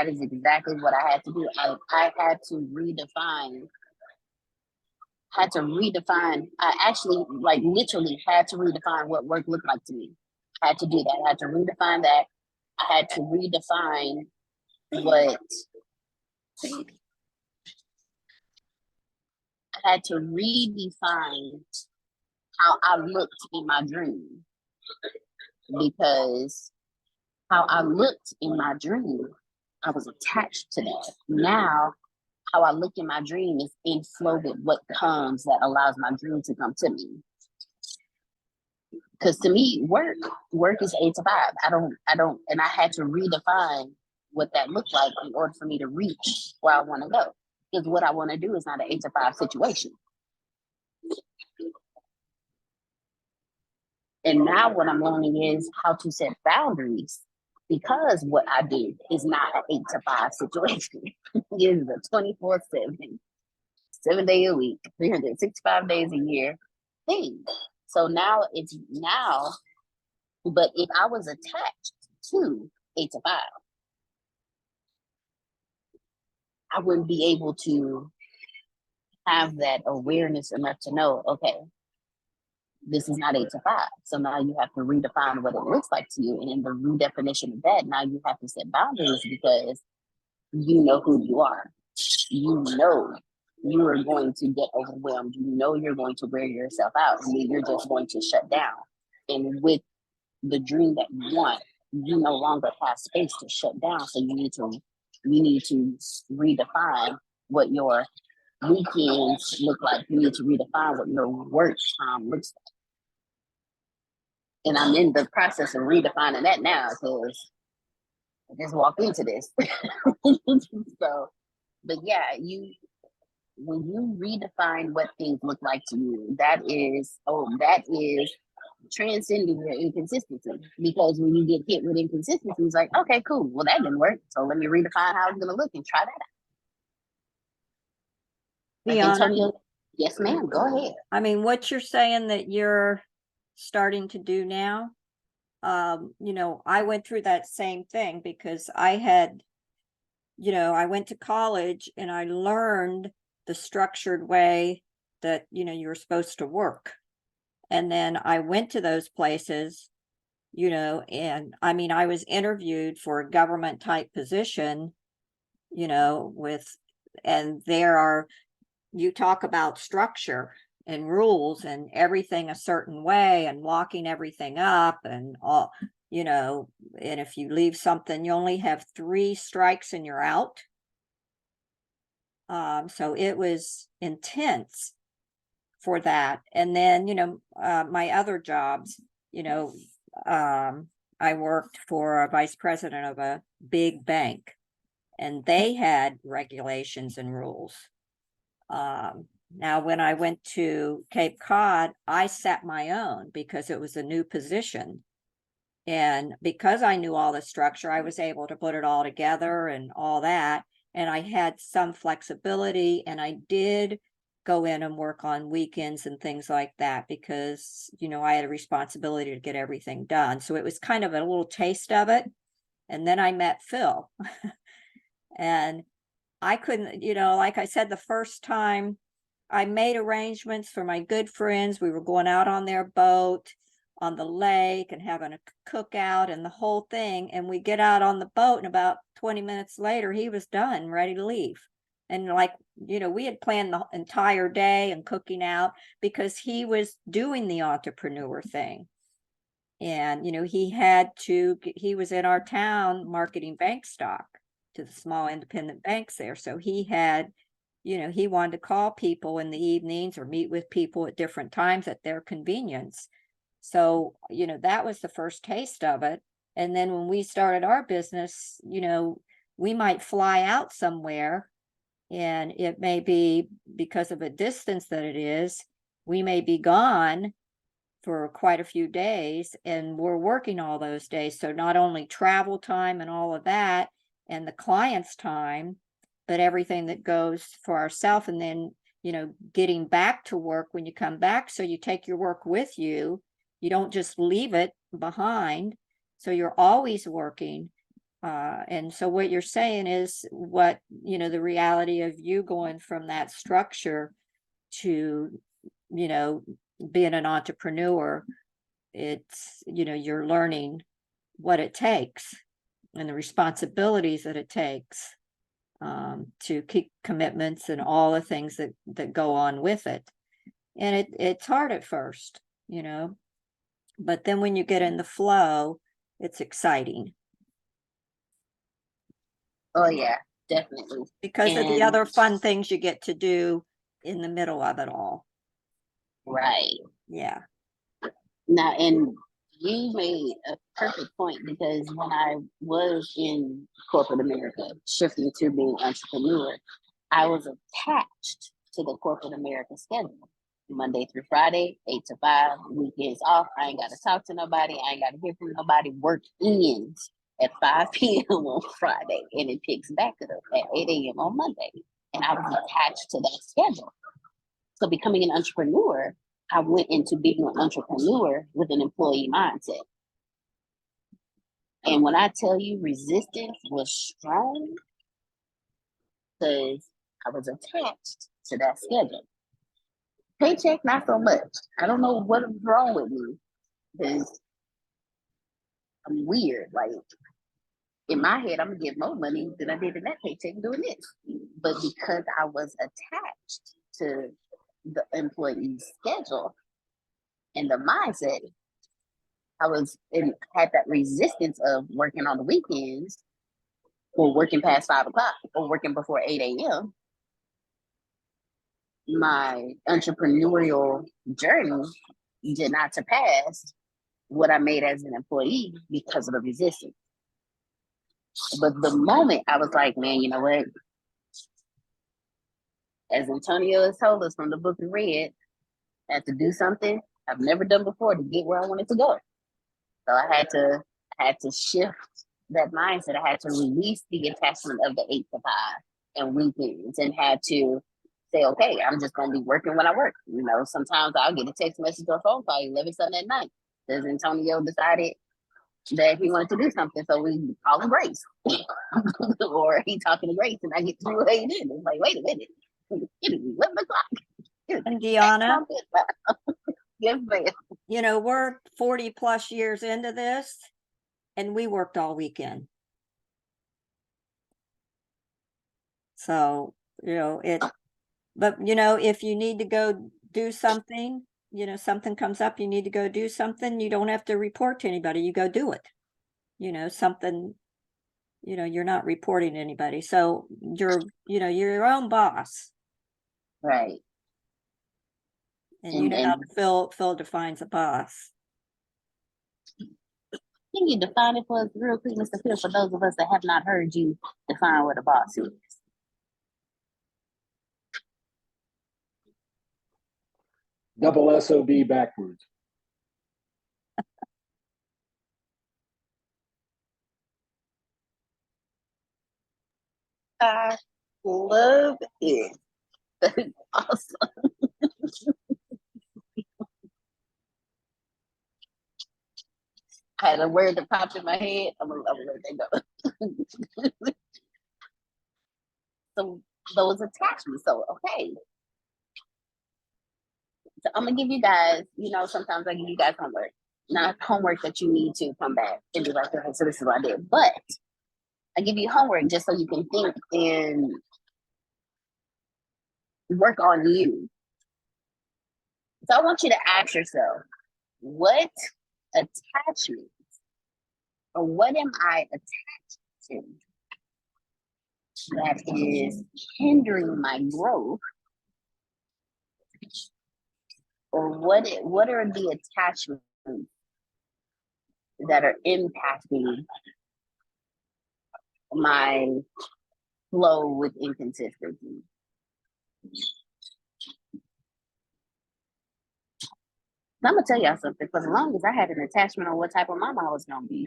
is exactly what I had to do. I had to redefine. I actually, like, literally had to redefine what work looked like to me. I had to do that. I had to redefine that. I had to redefine what I had to redefine how I looked in my dream, because how I looked in my dream, I was attached to that. Now, how I look in my dream is in flow with what comes that allows my dream to come to me. Because to me, work is 8 to 5. And I had to redefine what that looked like in order for me to reach where I want to go. Because what I want to do is not an 8 to 5 situation. And now what I'm learning is how to set boundaries, because what I do is not an 8 to 5 situation. It is a 24/7, 7-day a week, 365 days a year thing. So now but if I was attached to 8 to 5, I wouldn't be able to have that awareness enough to know, okay, this is not 8 to 5. So now you have to redefine what it looks like to you. And in the redefinition of that, now you have to set boundaries, because you know who you are. You know you are going to get overwhelmed. You know you're going to wear yourself out, and then you're just going to shut down. And with the dream that you want, you no longer have space to shut down. So you need to redefine what your weekends look like. You need to redefine what your work time looks like. And I'm in the process of redefining that now, because I just walked into this. So, but yeah, when you redefine what things look like to you, that is transcending your inconsistency. Because when you get hit with inconsistency, it's like, okay, cool. Well, that didn't work. So let me redefine how it's going to look and try that out. Like Antonio, yes, ma'am. Go ahead. I mean, what you're saying that you're starting to do now, I went through that same thing, because I had, I went to college and I learned the structured way that, you were supposed to work. And then I went to those places, and I mean, I was interviewed for a government type position, and you talk about structure and rules and everything a certain way and locking everything up and all, and if you leave something, you only have 3 strikes and you're out. So it was intense for that. And then, my other jobs, I worked for a vice president of a big bank, and they had regulations and rules. Now, when I went to Cape Cod, I set my own because it was a new position. And because I knew all the structure, I was able to put it all together and all that. And I had some flexibility, and I did go in and work on weekends and things like that, because, I had a responsibility to get everything done. So it was kind of a little taste of it. And then I met Phil. And I couldn't, like I said, the first time I made arrangements for my good friends. We were going out on their boat on the lake and having a cookout and the whole thing. And we get out on the boat, and about 20 minutes later, he was done, ready to leave. And like, we had planned the entire day and cooking out, because he was doing the entrepreneur thing. And, he was in our town marketing bank stock to the small independent banks there. So he had, he wanted to call people in the evenings or meet with people at different times at their convenience. So, that was the first taste of it. And then when we started our business, we might fly out somewhere, and it may be because of a distance that it is, we may be gone for quite a few days, and we're working all those days. So not only travel time and all of that and the client's time, but everything that goes for ourselves. And then, getting back to work when you come back. So you take your work with you. You don't just leave it behind. So you're always working. And so what you're saying is what, the reality of you going from that structure to, being an entrepreneur, it's, you're learning what it takes and the responsibilities that it takes to keep commitments and all the things that go on with it. And it's hard at first, but then when you get in the flow, it's exciting. Oh yeah, definitely. Because of the other fun things you get to do in the middle of it all. Right. Yeah. Now, and you made a perfect point, because when I was in corporate America, shifting to being entrepreneur, I was attached to the corporate America schedule. Monday through Friday, 8 to 5, weekends off. I ain't got to talk to nobody. I ain't got to hear from nobody. Work ends at 5 p.m. on Friday, and it picks back up at 8 a.m. on Monday. And I was attached to that schedule. So becoming an entrepreneur, I went into being an entrepreneur with an employee mindset. And when I tell you resistance was strong, because I was attached to that schedule. Paycheck, not so much. I don't know what is wrong with me, because I'm weird. Like, in my head, I'm gonna get more money than I did in that paycheck doing this. But because I was attached to the employee's schedule and the mindset, had that resistance of working on the weekends, or working past 5 o'clock, or working before 8 a.m. My entrepreneurial journey did not surpass what I made as an employee because of the resistance. But the moment I was like, man, you know what? As Antonio has told us from the book we read, I had to do something I've never done before to get where I wanted to go. So I had to shift that mindset. I had to release the attachment of the 8 to 5 and weekends, and had to say, okay, I'm just gonna be working when I work. Sometimes I'll get a text message or a phone call 11 something at night, because Antonio decided that he wanted to do something, so we call him Grace. Or he talking to Grace, and I get to do what he did. It's like, wait a minute, it is 11 o'clock. And Deanna, yes, ma'am. We're 40 plus years into this, and we worked all weekend. So, but if you need to go do something, something comes up, you need to go do something, you don't have to report to anybody, you go do it. Something, you're not reporting to anybody. So you're your own boss. Right. And how Phil defines a boss. Can you define it for us real quick, Mr. Phil, for those of us that have not heard you define what a boss is? Double SOB backwards. I love it. That is awesome. I had a word that popped in my head. I'm gonna let that go. So those attachments. So okay. So I'm gonna give you guys, sometimes I give you guys homework. Not homework that you need to come back and be like, okay, so this is what I did. But I give you homework just so you can think and work on you. So I want you to ask yourself, what attachment, or what am I attached to? that is hindering my growth, or what are the attachments that are impacting my flow with inconsistency. I'm gonna tell y'all something. For as long as I had an attachment on what type of mama I was gonna be,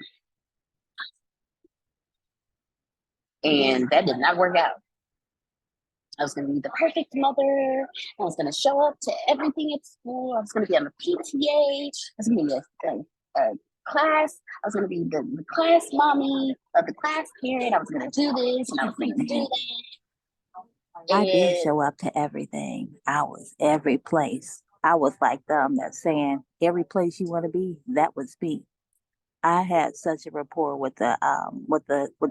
and that did not work out. I was gonna be the perfect mother. I was gonna show up to everything at school. I was gonna be on the PTA. I was gonna be a class. I was gonna be the class mommy of the class parent. I was gonna do this and I was gonna do that. I did show up to everything. I was every place. I was like them that's saying every place you want to be, that was me. I had such a rapport with the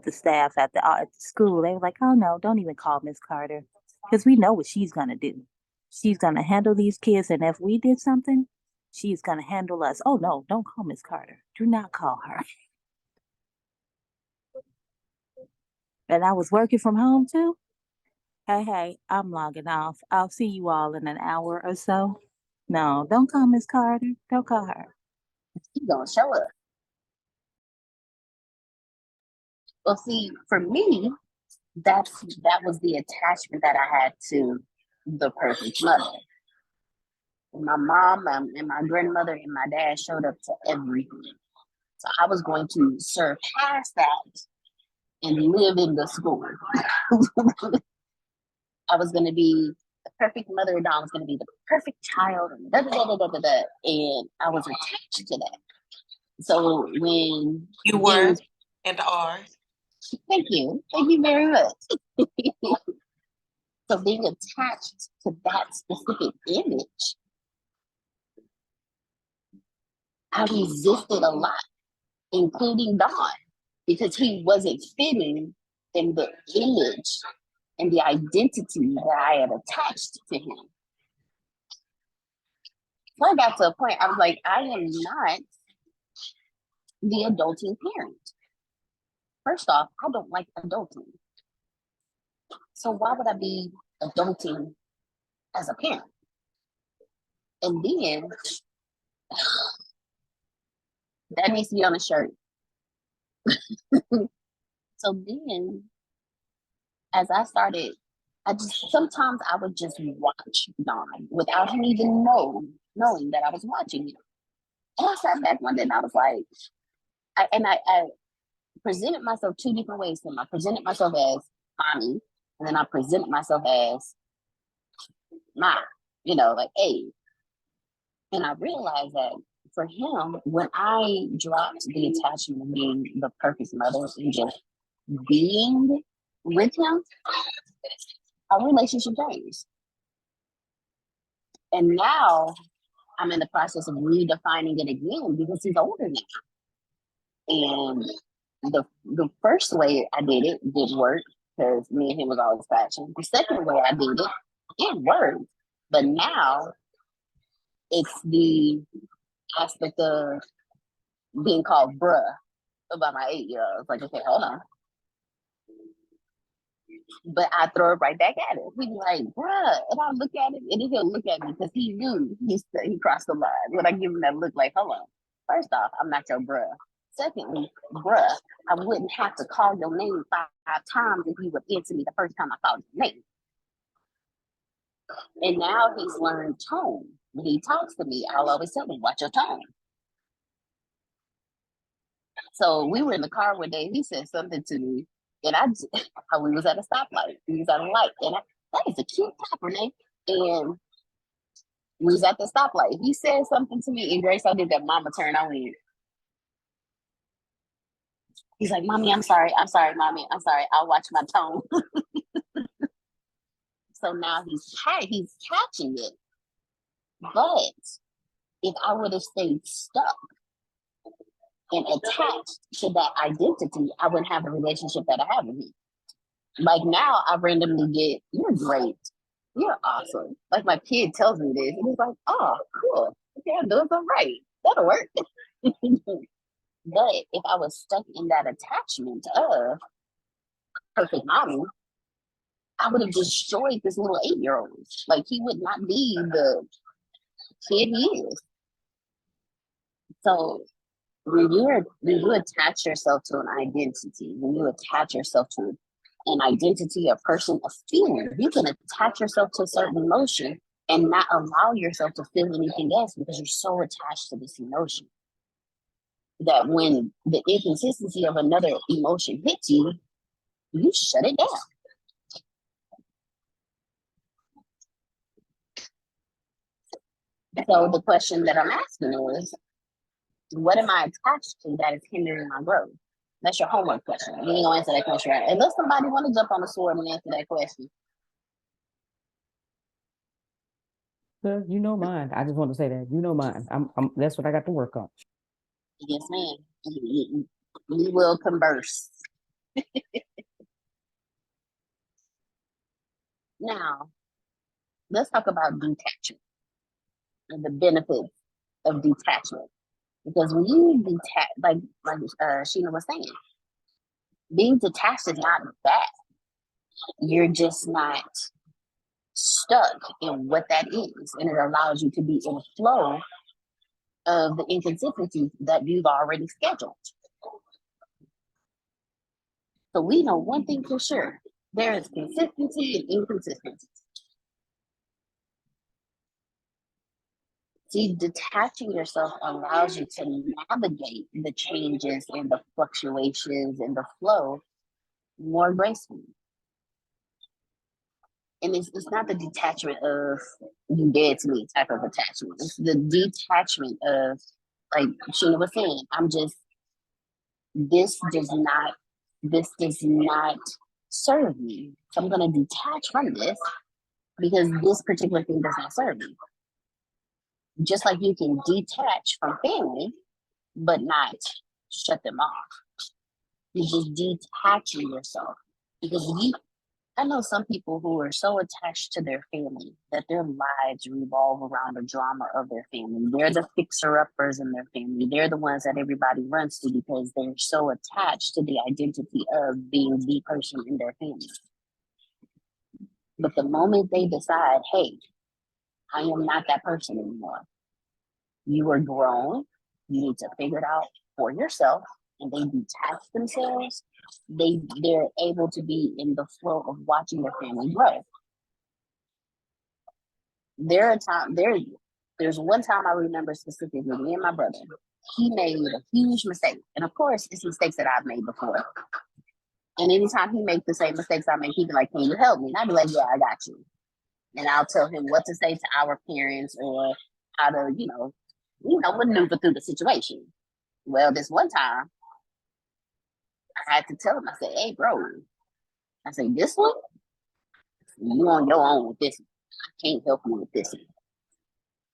staff at the school. They were like, "Oh no, don't even call Miss Carter, because we know what she's gonna do. She's gonna handle these kids, and if we did something, she's gonna handle us. Oh no, don't call Miss Carter. Do not call her." And I was working from home too. Hey, I'm logging off. I'll see you all in an hour or so. No, don't call Miss Carter. Don't call her. She's gonna show up. Well, see, for me, that was the attachment that I had to the perfect mother. My mom and my grandmother and my dad showed up to everything. So I was going to surpass that and live in the school. I was going to be the perfect mother, and I was going to be the perfect child, and and I was attached to that. So when You were and are. thank you very much. So being attached to that specific image, I resisted a lot, including Don, because he wasn't fitting in the image and the identity that I had attached to him. So I got to a point, I was like, I am not the adulting parent. First off, I don't like adulting. So why would I be adulting as a parent? And then that needs to be on a shirt. So then, as I started, sometimes I would just watch Don without him even knowing that I was watching him. And I sat back one day and I was like, I presented myself two different ways to him. I presented myself as mommy, and then I presented myself as ma, like, hey. And I realized that for him, when I dropped the attachment of being the perfect mother and just being with him, our relationship changed. And now I'm in the process of redefining it again because he's older now. And the first way I did it did work because me and him was always passionate. The second way I did it worked. But now it's the aspect of being called bruh by my 8-year-old. It's like, okay, hold on. But I throw it right back at him. He's like, bruh. And I look at him and he'll look at me because he knew he crossed the line. When I give him that look like, hold on. First off, I'm not your bruh. Secondly, bruh, I wouldn't have to call your name 5 times if you would answer me the first time I called your name. And now he's learned tone. When he talks to me, I'll always tell him, watch your tone. So we were in the car one day, he said something to me, and we was at a stoplight. We was at a light, and that is a cute top, Renee. And we was at the stoplight. He said something to me, and Grace, I did that mama turn. I went. He's like, Mommy, I'm sorry, Mommy, I'm sorry. I'll watch my tone. So now he's catching it. But if I would have stayed stuck and attached to that identity, I wouldn't have the relationship that I have with him. Like now, I randomly get, you're great. You're awesome. Like my kid tells me this, and he's like, oh, cool. Okay, I'm doing something right. That'll work. But if I was stuck in that attachment of perfect mommy, I would have destroyed this little 8-year-old. Like, he would not be the kid he is. So when you attach yourself to an identity, when you attach yourself to an identity, a person, a feeling, you can attach yourself to a certain emotion and not allow yourself to feel anything else because you're so attached to this emotion that when the inconsistency of another emotion hits you, you shut it down. So the question that I'm asking is, what am I attached to that is hindering my growth? That's your homework question. You ain't gonna answer that question right. Unless somebody want to jump on the sword and answer that question. You know mine. I just want to say that. You know mine. I'm that's what I got to work on. Yes, ma'am. We will converse. Now, let's talk about detachment and the benefits of detachment. Because when you detach, like Sheena was saying, being detached is not bad. You're just not stuck in what that is, and it allows you to be in a flow of the inconsistencies that you've already scheduled. So we know one thing for sure: there is consistency and inconsistency. See, detaching yourself allows you to navigate the changes and the fluctuations and the flow more gracefully. And it's not the detachment of you dead to me type of attachment. It's the detachment of, like Sheena was saying, this does not serve me. So I'm gonna detach from this because this particular thing does not serve me. Just like you can detach from family, but not shut them off. You're just detaching yourself because I know some people who are so attached to their family that their lives revolve around the drama of their family. They're the fixer-uppers in their family. They're the ones that everybody runs to because they're so attached to the identity of being the person in their family. But the moment they decide, hey, I am not that person anymore. You are grown. You need to figure it out for yourself. And they detach themselves. They're able to be in the flow of watching their family grow. There's one time I remember specifically, me and my brother, he made a huge mistake. And of course, it's mistakes that I've made before. And anytime he makes the same mistakes I make, he'd be like, can you help me? And I'd be like, yeah, I got you. And I'll tell him what to say to our parents or how to, maneuver through the situation. Well, this one time, I had to tell him, I said, hey, bro, I said, this one, you on your own with this one. I can't help you with this one.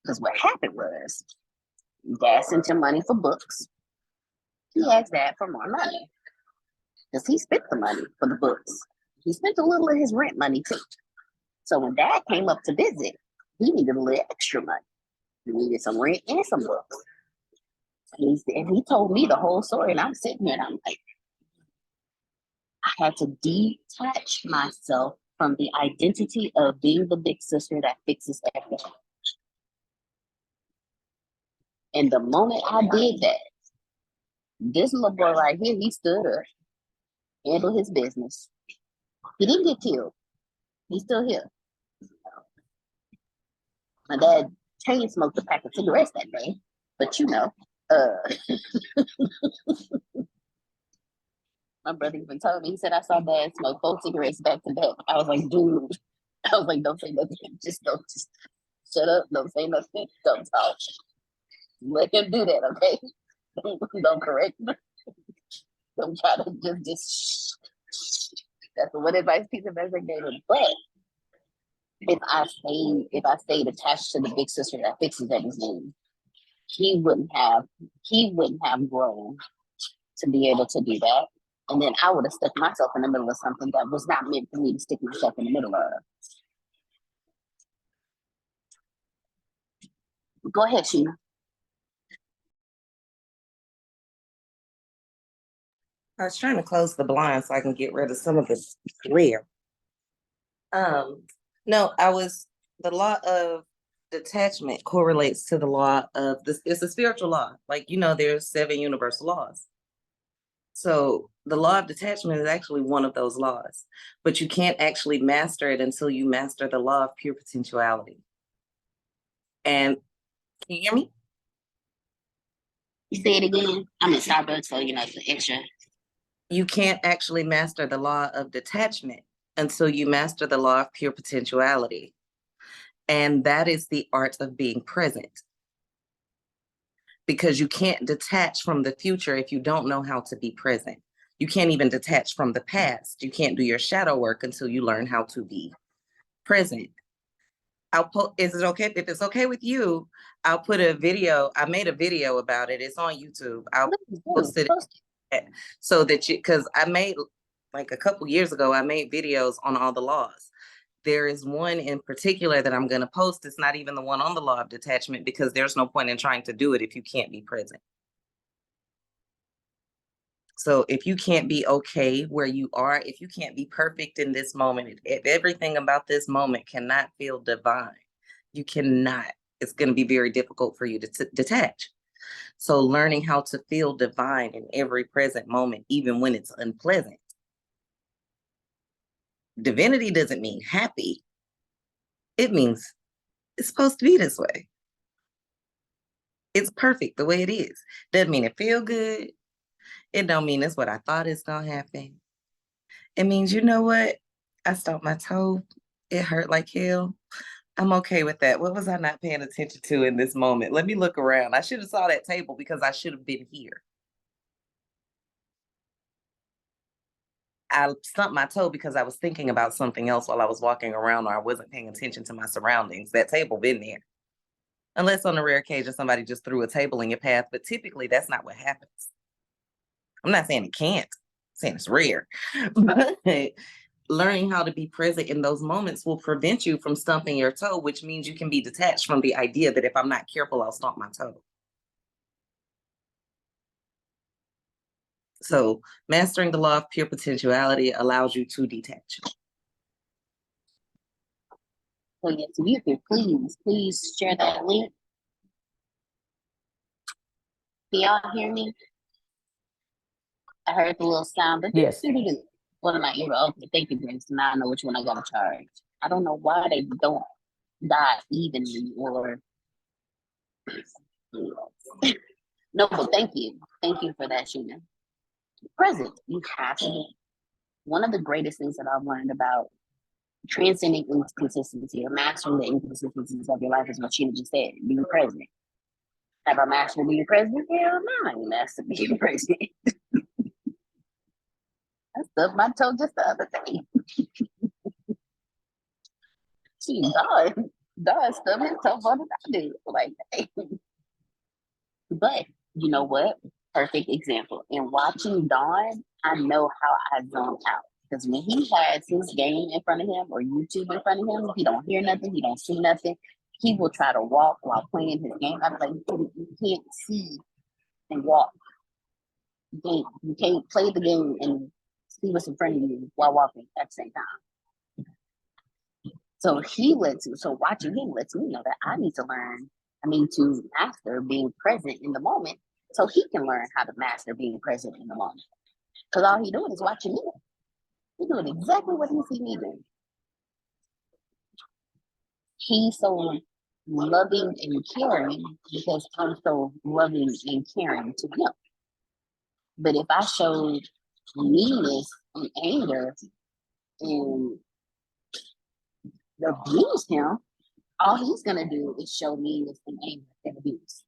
Because what happened was, Dad sent him money for books. He asked Dad for more money because he spent the money for the books. He spent a little of his rent money too. So when Dad came up to visit, he needed a little extra money. He needed some rent and some books. And he told me the whole story, and I'm sitting here and I'm like, I had to detach myself from the identity of being the big sister that fixes everything. And the moment I did that, this little boy right here, he stood up, handled his business. He didn't get killed. He's still here. My dad chain smoked a pack of cigarettes that day, but my brother even told me, he said, I saw Dad smoke 4 cigarettes back to back. I was like, dude, I was like, don't say nothing. Just shut up. Don't say nothing. Don't talk. Let him do that, okay? Don't correct him. Don't try to just that's what advice piece of advice I gave him. But if I stayed attached to the big sister that fixes everything, he wouldn't have grown to be able to do that. And then I would have stuck myself in the middle of something that was not meant for me to stick myself in the middle of. Go ahead, Sheena. I was trying to close the blind so I can get rid of some of the glare. No, the law of detachment correlates to the law of this. It's a spiritual law. Like, there's 7 universal laws. So the law of detachment is actually one of those laws, but you can't actually master it until you master the law of pure potentiality. And can you hear me? You say it again. I'm in Starbucks, so it's an extra. You can't actually master the law of detachment until you master the law of pure potentiality. And that is the art of being present. Because you can't detach from the future if you don't know how to be present. You can't even detach from the past. You can't do your shadow work until you learn how to be present. Is it okay? If it's okay with you, I'll put a video. I made a video about it. It's on YouTube. I'll post it so that because I made, like a couple years ago, I made videos on all the laws. There is one in particular that I'm going to post. It's not even the one on the law of detachment, because there's no point in trying to do it if you can't be present. So if you can't be okay where you are, if you can't be perfect in this moment, if everything about this moment cannot feel divine, you cannot. It's going to be very difficult for you to detach. So learning how to feel divine in every present moment, even when it's unpleasant. Divinity doesn't mean happy. It means it's supposed to be this way. It's perfect the way it is. Doesn't mean it feel good. It don't mean it's what I thought is going to happen. It means, you know what? I stubbed my toe. It hurt like hell. I'm okay with that. What was I not paying attention to in this moment? Let me look around. I should have saw that table because I should have been here. I stumped my toe because I was thinking about something else while I was walking around, or I wasn't paying attention to my surroundings. That table been there. Unless on a rare occasion somebody just threw a table in your path, but typically that's not what happens. I'm not saying it can't, I'm saying it's rare. But learning how to be present in those moments will prevent you from stumping your toe, which means you can be detached from the idea that if I'm not careful, I'll stomp my toe. So mastering the law of pure potentiality allows you to detach. So yes, you can please share that link. Can y'all hear me? I heard the little sound, but Yes. one of my ear. Okay, thank you, Grace. Now I know which one I gotta charge. I don't know why they don't die evenly or no, but thank you. Thank you for that, Sheena. Present. You have to be. One of the greatest things that I've learned about transcending inconsistency or mastering the inconsistencies of your life is what Sheena just said. Being present. Have I mastered being present? Hell no, I ain't mastered being present. I stubbed my toe just the other day. She Dawn stubbed his toe more than I do. Like, hey. But you know what? Perfect example. In watching Dawn, I know how I zone out. Because when he has his game in front of him or YouTube in front of him, he don't hear nothing, he don't see nothing. He will try to walk while playing his game. I'm like, you can't see and walk. You can't play the game and see what's in front of you while walking at the same time. So watching him lets me know that I need to master being present in the moment so he can learn how to master being present in the moment. Because all he doing is watching me. He's doing exactly what he see me do. He's so loving and caring because I'm so loving and caring to him. But if I showed meanness and anger and abuse him, all he's gonna do is show meanness and anger and abuse.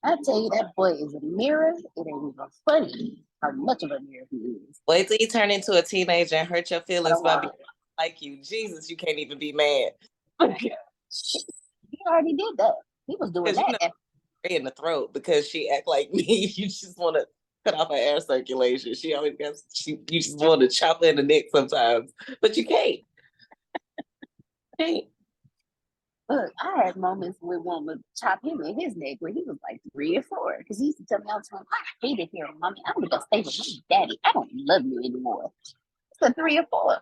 I tell you, that boy is a mirror. It ain't even funny how much of a mirror he is. Wait till you turn into a teenager and hurt your feelings by being like you. Jesus, you can't even be mad. He already did that. He was doing that. In the throat because she act like me. You just want to cut off her air circulation. You just want to chop her in the neck sometimes, but you can't. Look, I had moments where one would chop him in his neck when he was like 3 or 4. Because he used to tell me all the time, I hate it here, mommy. I'm gonna go stay with my daddy. I don't love you anymore. It's a 3 or 4.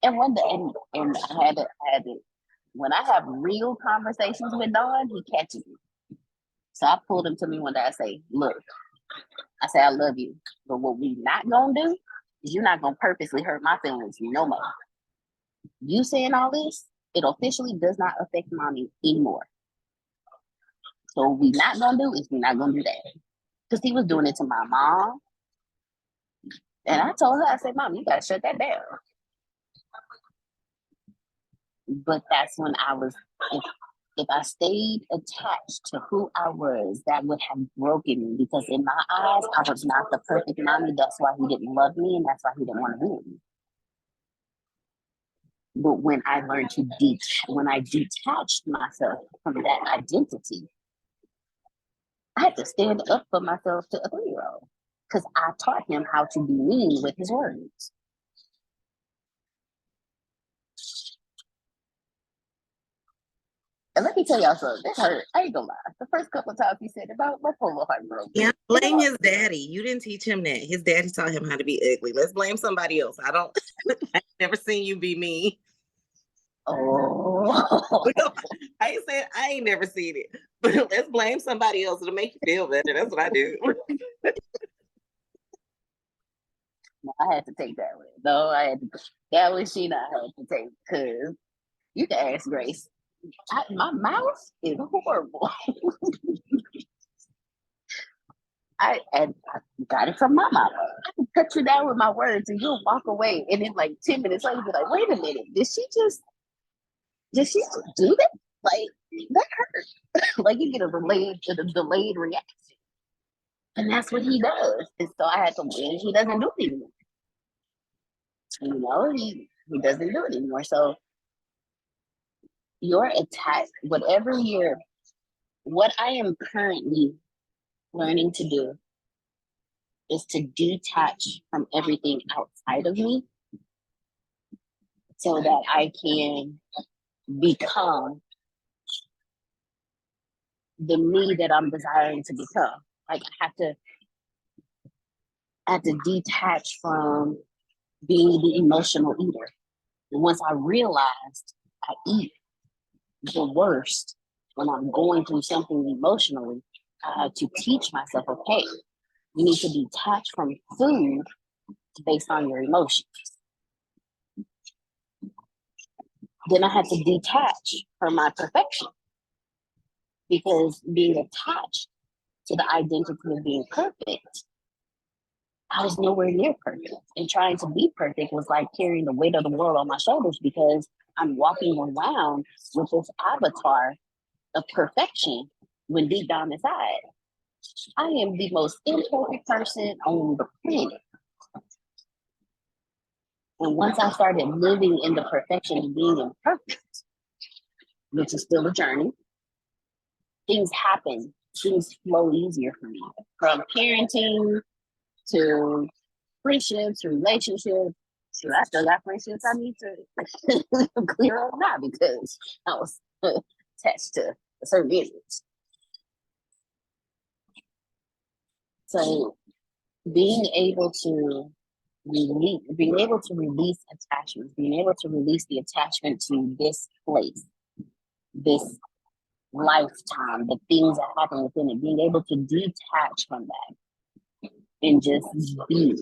And one day, and I had to, when I have real conversations with Don, he catches me. So I pulled him to me one day. I say, look, I say, I love you. But what we not gonna do is you're not gonna purposely hurt my feelings no more. You saying all this, it officially does not affect mommy anymore. So what we not gonna do is we're not gonna do that. Because he was doing it to my mom. And I told her, I said, Mom, you gotta shut that down. But that's when I was, if I stayed attached to who I was, that would have broken me, because in my eyes, I was not the perfect mommy. That's why he didn't love me, and that's why he didn't want to be with me. But when I learned to when I detached myself from that identity, I had to stand up for myself to a 3-year-old, because I taught him how to be mean with his words. And let me tell y'all something, that hurt. I ain't gonna lie. The first couple of times he said about my poor heart broke. Yeah, blame his daddy. You didn't teach him that. His daddy taught him how to be ugly. Let's blame somebody else. I've never seen you be mean. Oh. I ain't never seen it. But let's blame somebody else to make you feel better. That's what I do. No, I had to take that one. No, I had to. That was Sheena I had to take, because you can ask Grace. My mouth is horrible. I got it from my mama. I can cut you down with my words and you'll walk away. And then like 10 minutes later, be like, wait a minute, did she just do that? Like, that hurt. Like, you get a delayed reaction. And that's what he does. And so I had to win. He doesn't do it anymore. You know, he doesn't do it anymore. So your attack, what I am currently learning to do is to detach from everything outside of me so that I can become the me that I'm desiring to become. Like, I have to detach from being the emotional eater. And once I realized I eat the worst when I'm going through something emotionally, I had to teach myself, okay, you need to detach from food based on your emotions. Then I had to detach from my perfection, because being attached to the identity of being perfect, I was nowhere near perfect. And trying to be perfect was like carrying the weight of the world on my shoulders, because I'm walking around with this avatar of perfection when deep down inside, I am the most imperfect person on the planet. And once I started living in the perfection of being imperfect, which is still a journey, things happen. Things flow easier for me. From parenting to friendships, relationships. So I still got friendships I need to clear up now, because I was attached to a certain image. So being able to release attachments, being able to release the attachment to this place, this lifetime, the things that happen within it, being able to detach from that and just be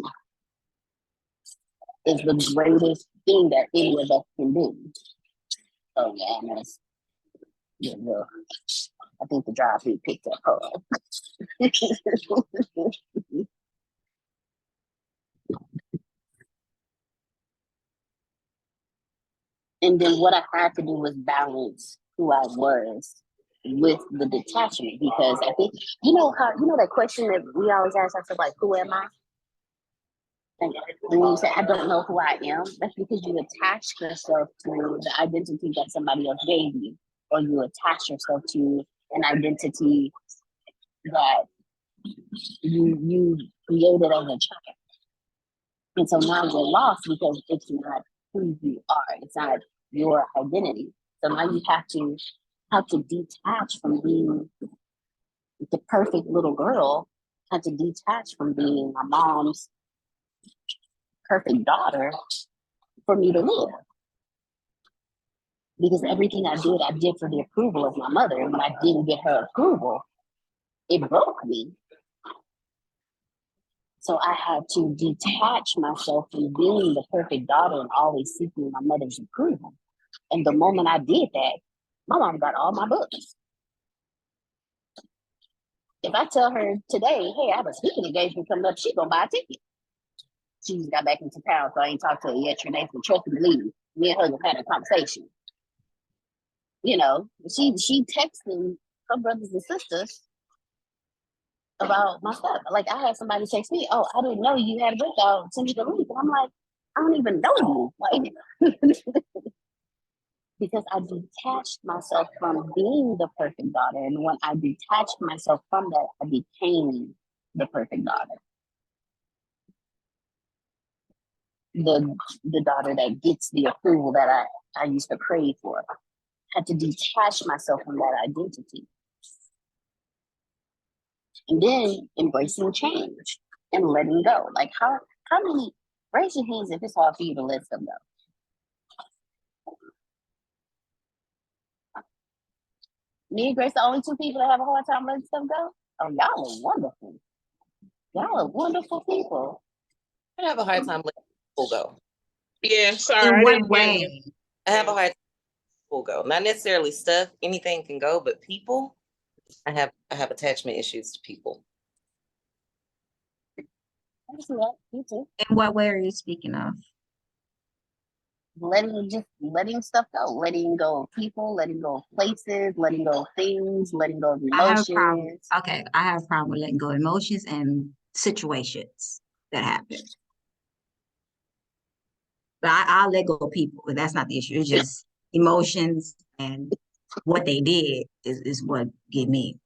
is the greatest thing that any of us can do. So yeah, that's, yeah, well, I think the drive through picked up. Hold on. And then what I had to do was balance who I was with the detachment, because I think you know that question that we always ask ourselves, like, who am I? And when you say I don't know who I am, that's because you attach yourself to the identity that somebody else gave you, or you attach yourself to an identity that you created as a child. And so now you're lost because it's not who you are. It's not your identity. So now you have to detach from being the perfect little girl, have to detach from being my mom's perfect daughter, for me to live. Because everything I did for the approval of my mother. And when I didn't get her approval, it broke me. So I had to detach myself from being the perfect daughter and always seeking my mother's approval. And the moment I did that, my mom got all my books. If I tell her today, hey, I have a speaking engagement coming up, she's gonna buy a ticket. She just got back into town, so I ain't talked to her yet. Your name, trust and believe. Me and her have had a conversation. You know, she texting her brothers and sisters about my stuff. Like I had somebody text me, oh, I didn't know you had a book out, send me the link. And I'm like, I don't even know you. Like because I detached myself from being the perfect daughter. And when I detached myself from that, I became the perfect daughter. The daughter that gets the approval that I used to crave for. I had to detach myself from that identity. And then embracing change and letting go. Like how many, raise your hands if it's hard for you to let them go. Me and Grace, the only two people that have a hard time letting stuff go. Oh, y'all are wonderful. Y'all are wonderful people. I have a hard time letting people go. Yeah, sorry. In I what didn't hear you. way? I have a hard time letting people go. Not necessarily stuff, anything can go, but people, I have attachment issues to people. I see that. You too. In what way are you speaking of? Letting stuff go, letting go of people, letting go of places, letting go of things, letting go of I have a problem. emotions. Okay, I have a problem with letting go of emotions and situations that happen. But I'll let go of people, but that's not the issue. It's just emotions and what they did is what get me.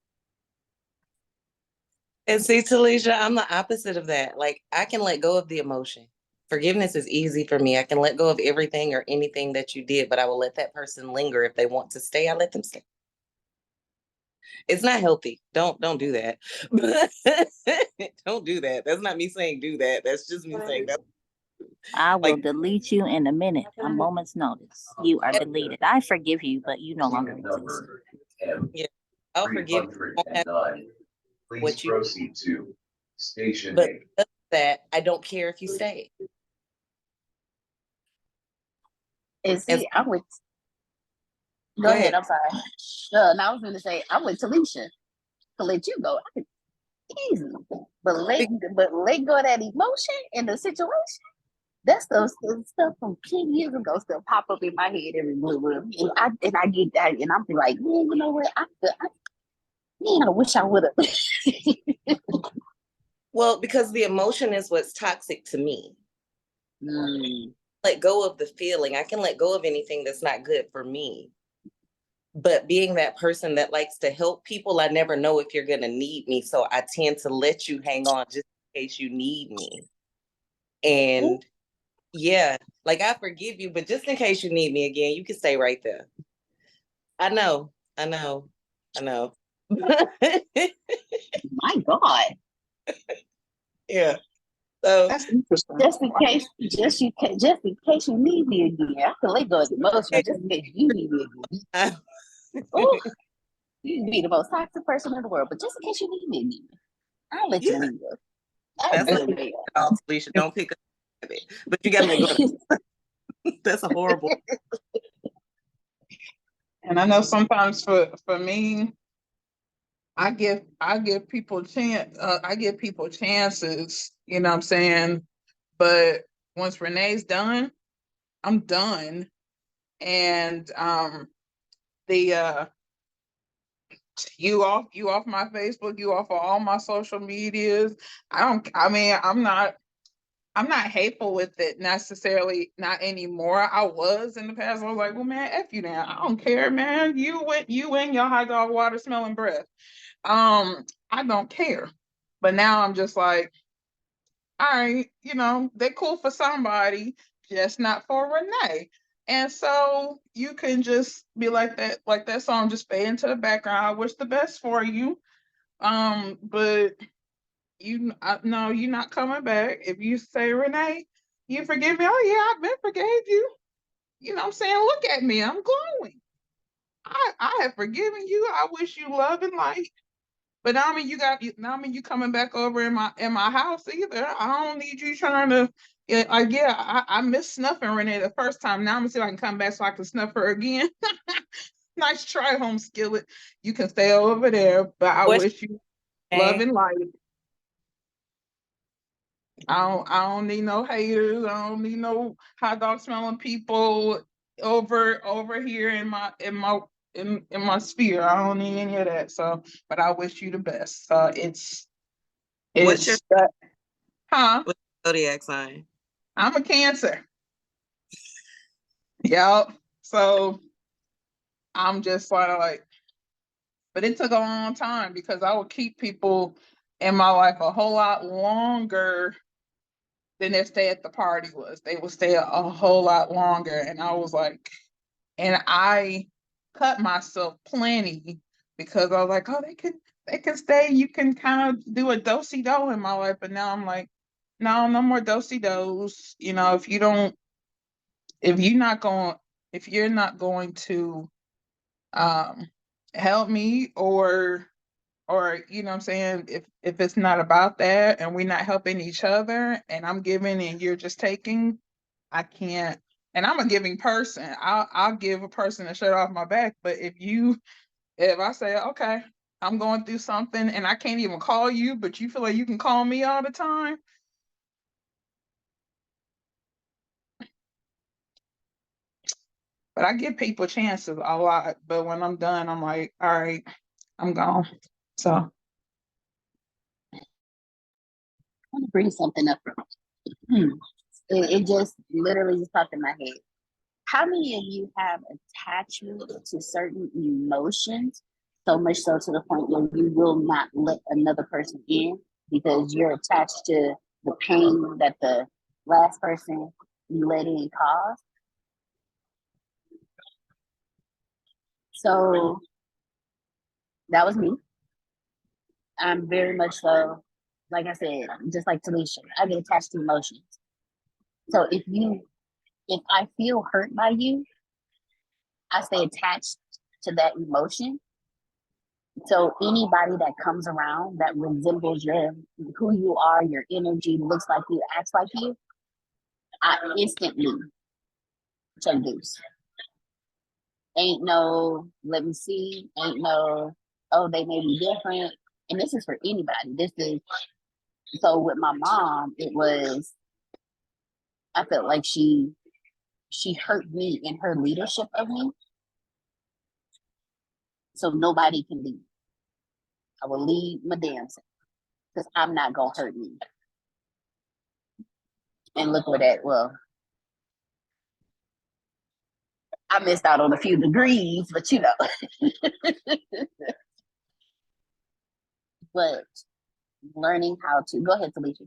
And see, Talisha, I'm the opposite of that. Like I can let go of the emotion. Forgiveness is easy for me. I can let go of everything or anything that you did, but I will let that person linger. If they want to stay, I let them stay. It's not healthy. Don't do that. Don't do that. That's not me saying do that. That's just me saying that. I will Like, delete you in a minute, a moment's notice. You are deleted. I forgive you, but you no longer exist. yeah, I'll forgive you. I don't have Please what you, proceed to station but 8. that I don't care if you stay. And see, I'm with. Go Go ahead. ahead. I'm sorry. No, I was going to say I'm with Talisha to let you go. Easy, but let go of that emotion in the situation. That stuff from 10 years ago still pop up in my head every blue moon. And I get that, and I'm like, man, you know what? I wish I would have. Well, because the emotion is what's toxic to me. Let go of the feeling. I can let go of anything that's not good for me. But being that person that likes to help people, I never know if you're going to need me. So I tend to let you hang on just in case you need me. And yeah, like I forgive you, but just in case you need me again, you can stay right there. I know. My God. Yeah. So That's interesting. Just in case you need me again, I can let go of the emotion. Just in case you need me again. Ooh, you be the most toxic person in the world, but just in case you need me again, I'll let you leave us. that's like, Alicia, don't pick up it, but you gotta let go. That's a horrible. And I know sometimes for me, I give people chances, you know what I'm saying? But once Renee's done, I'm done. And the you off my Facebook, you off of all my social medias. I'm not hateful with it necessarily, not anymore. I was in the past. I was like, well, man, F you now. I don't care, man. You and your high dog water smelling breath. I don't care. But now I'm just like, all right, they're cool for somebody, just not for Renee. And so you can just be like that song, just fade into the background. I wish the best for you. But no, you're not coming back. If you say Renee, You forgive me? Oh yeah, I've been forgave you. You know what I'm saying? Look at me, I'm glowing. I have forgiven you. I wish you love and light. But I mean, you coming back over in my house either. I don't need you trying to. Yeah, I missed snuffing Renee the first time. Now I'm gonna see if I can come back so I can snuff her again. Nice try, home skillet. You can stay over there, but I What's wish you love name? and light. I don't need no haters. I don't need no hot dog smelling people over here in my sphere. I don't need any of that. So, but I wish you the best. What's your Huh? zodiac sign? I'm a Cancer. Yep. So I'm just like, but it took a long time because I would keep people in my life a whole lot longer than their stay at the party was. They would stay a whole lot longer. And I was like, and I cut myself plenty because I was like, oh, they can stay. You can kind of do a do-si-do in my life. But now I'm like, no more do-si-dos. If you're not going, if you're not going to um help me or you know what I'm saying, if it's not about that and we're not helping each other and I'm giving and you're just taking, I can't. And I'm a giving person. I'll give a person a shirt off my back. But if I say, okay, I'm going through something and I can't even call you, but you feel like you can call me all the time. But I give people chances a lot. But when I'm done, I'm like, all right, I'm gone. So I want to bring something up. It just literally just popped in my head. How many of you have attachment to certain emotions, so much so to the point where you will not let another person in because you're attached to the pain that the last person you let in caused? So that was me. I'm very much so, like I said, just like Talisha, I get attached to emotions. So if I feel hurt by you, I stay attached to that emotion. So anybody that comes around that resembles who you are, your energy, looks like you, acts like you, I instantly check loose. Ain't no, let me see, ain't no, oh, they may be different. And this is for anybody. So with my mom, it was, I felt like she hurt me in her leadership of me. So nobody can lead. I will lead my damn self because I'm not gonna hurt me. And look where well, I missed out on a few degrees, but but learning how to go ahead, Felicia.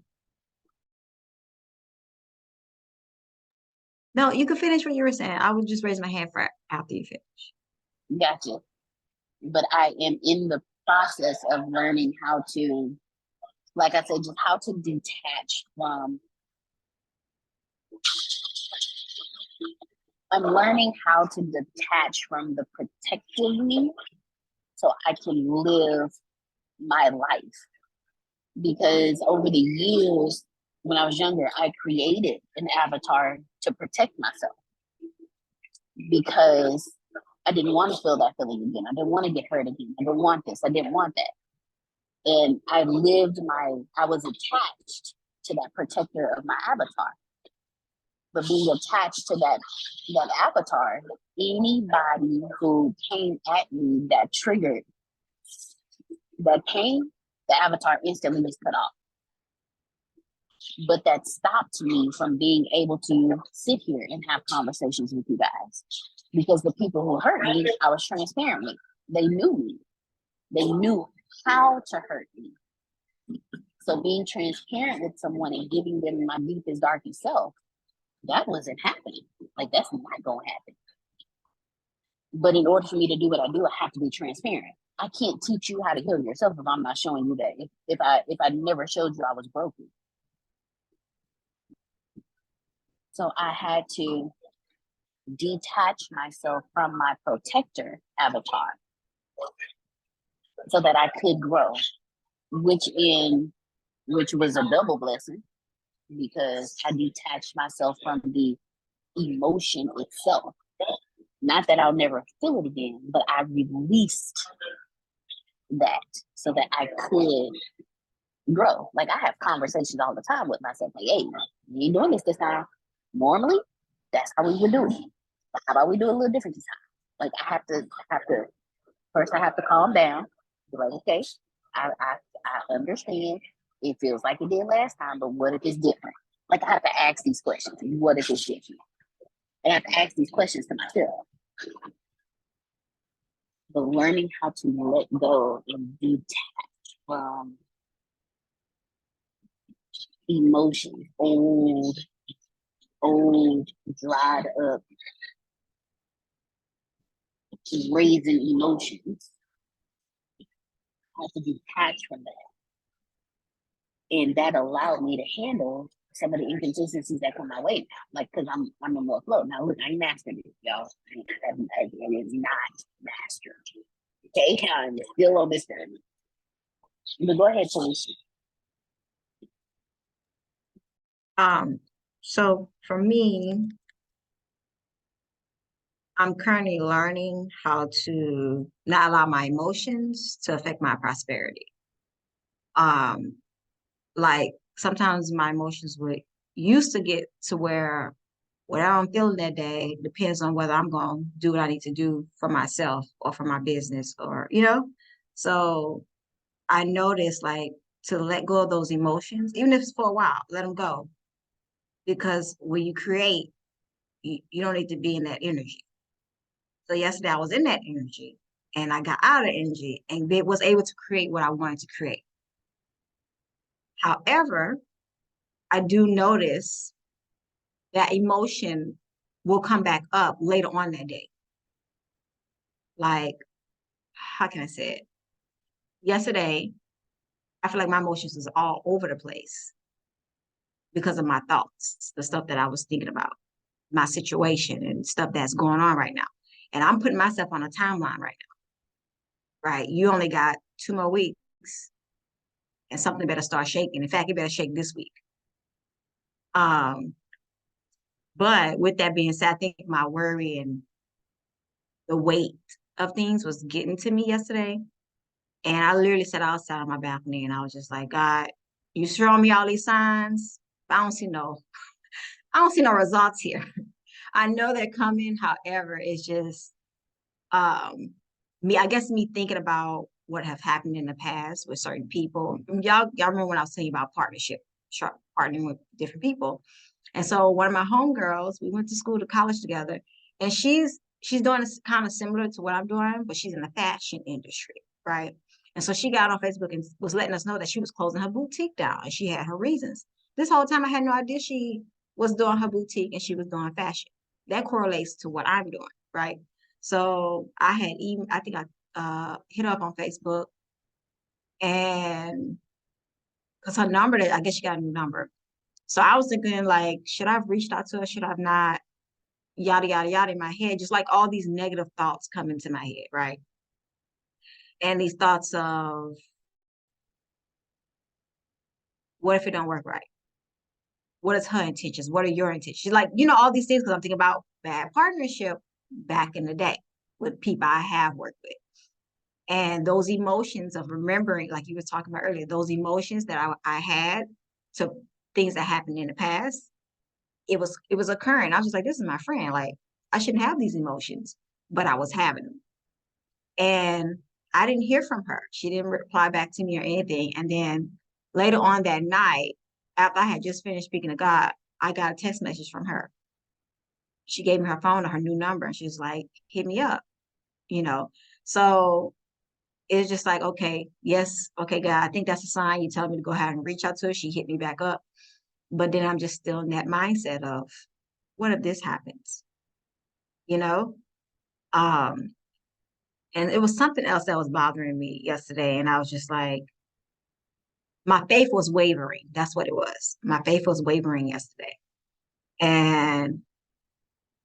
No, you can finish what you were saying. I would just raise my hand for after you finish. Gotcha. But I am in the process of learning how to, like I said, just how to detach from. I'm learning how to detach from the protective me so I can live my life. Because over the years, when I was younger, I created an avatar to protect myself because I didn't want to feel that feeling again. I didn't want to get hurt again. I didn't want this. I didn't want that. And I was attached to that protector of my avatar. But being attached to that avatar, anybody who came at me that triggered that pain, the avatar instantly was cut off. But that stopped me from being able to sit here and have conversations with you guys. Because the people who hurt me, I was transparent with. They knew me. They knew how to hurt me. So being transparent with someone and giving them my deepest, darkest self, that wasn't happening. Like, that's not going to happen. But in order for me to do what I do, I have to be transparent. I can't teach you how to heal yourself if I'm not showing you that. If I never showed you I was broken. So I had to detach myself from my protector avatar so that I could grow, which was a double blessing because I detached myself from the emotion itself. Not that I'll never feel it again, but I released that so that I could grow. Like I have conversations all the time with myself, like, hey, you ain't doing this time. Normally, that's how we would do it. But how about we do it a little different this time? Like I have to first I have to calm down. Be like, okay, I understand. It feels like it did last time, but what if it's different? Like I have to ask these questions. What if it's different? And I have to ask these questions to myself. But learning how to let go and detach from emotions, old, dried up, raising emotions. I have to detach from that. And that allowed me to handle some of the inconsistencies that come my way now. Like, because I'm in more flow. Now, look, I ain't mastered it, y'all. It is not mastered. Okay, I'm still on this journey. But go ahead, Felicia. So for me, I'm currently learning how to not allow my emotions to affect my prosperity. Like sometimes my emotions would used to get to where whatever I'm feeling that day depends on whether I'm going to do what I need to do for myself or for my business or, So I noticed like to let go of those emotions, even if it's for a while, let them go. Because when you create, you don't need to be in that energy. So yesterday I was in that energy and I got out of energy and was able to create what I wanted to create. However, I do notice that emotion will come back up later on that day. Like, how can I say it? Yesterday, I feel like my emotions was all over the place because of my thoughts, the stuff that I was thinking about, my situation and stuff that's going on right now. And I'm putting myself on a timeline right now, right? You only got 2 more weeks and something better start shaking. In fact, it better shake this week. But with that being said, I think my worry and the weight of things was getting to me yesterday. And I literally sat outside on my balcony and I was just like, God, you showing me all these signs, but I don't see no results here. I know they're coming. However, it's just I guess me thinking about what have happened in the past with certain people. Y'all remember when I was telling you about partnering with different people. And so one of my homegirls, we went to school to college together, and she's doing kind of similar to what I'm doing, but she's in the fashion industry, right? And so she got on Facebook and was letting us know that she was closing her boutique down, and she had her reasons. This whole time I had no idea she was doing her boutique and she was doing fashion. That correlates to what I'm doing, right? So I think I hit her up on Facebook, and because her number, I guess she got a new number. So I was thinking like, should I have reached out to her? Should I have not? Yada, yada, yada in my head, just like all these negative thoughts come into my head, right? And these thoughts of, what if it don't work right? What is her intentions? What are your intentions? Like, all these things, because I'm thinking about bad partnership back in the day with people I have worked with. And those emotions of remembering, like you were talking about earlier, those emotions that I had to things that happened in the past, it was occurring. I was just like, this is my friend. Like, I shouldn't have these emotions, but I was having them. And I didn't hear from her. She didn't reply back to me or anything. And then later on that night, after I had just finished speaking to God, I got a text message from her. She gave me her phone or her new number, and she was like, hit me up, So it's just like, okay, yes, okay, God, I think that's a sign. You tell me to go ahead and reach out to her. She hit me back up. But then I'm just still in that mindset of, what if this happens? And it was something else that was bothering me yesterday. And I was just like, my faith was wavering. That's what it was. My faith was wavering yesterday. And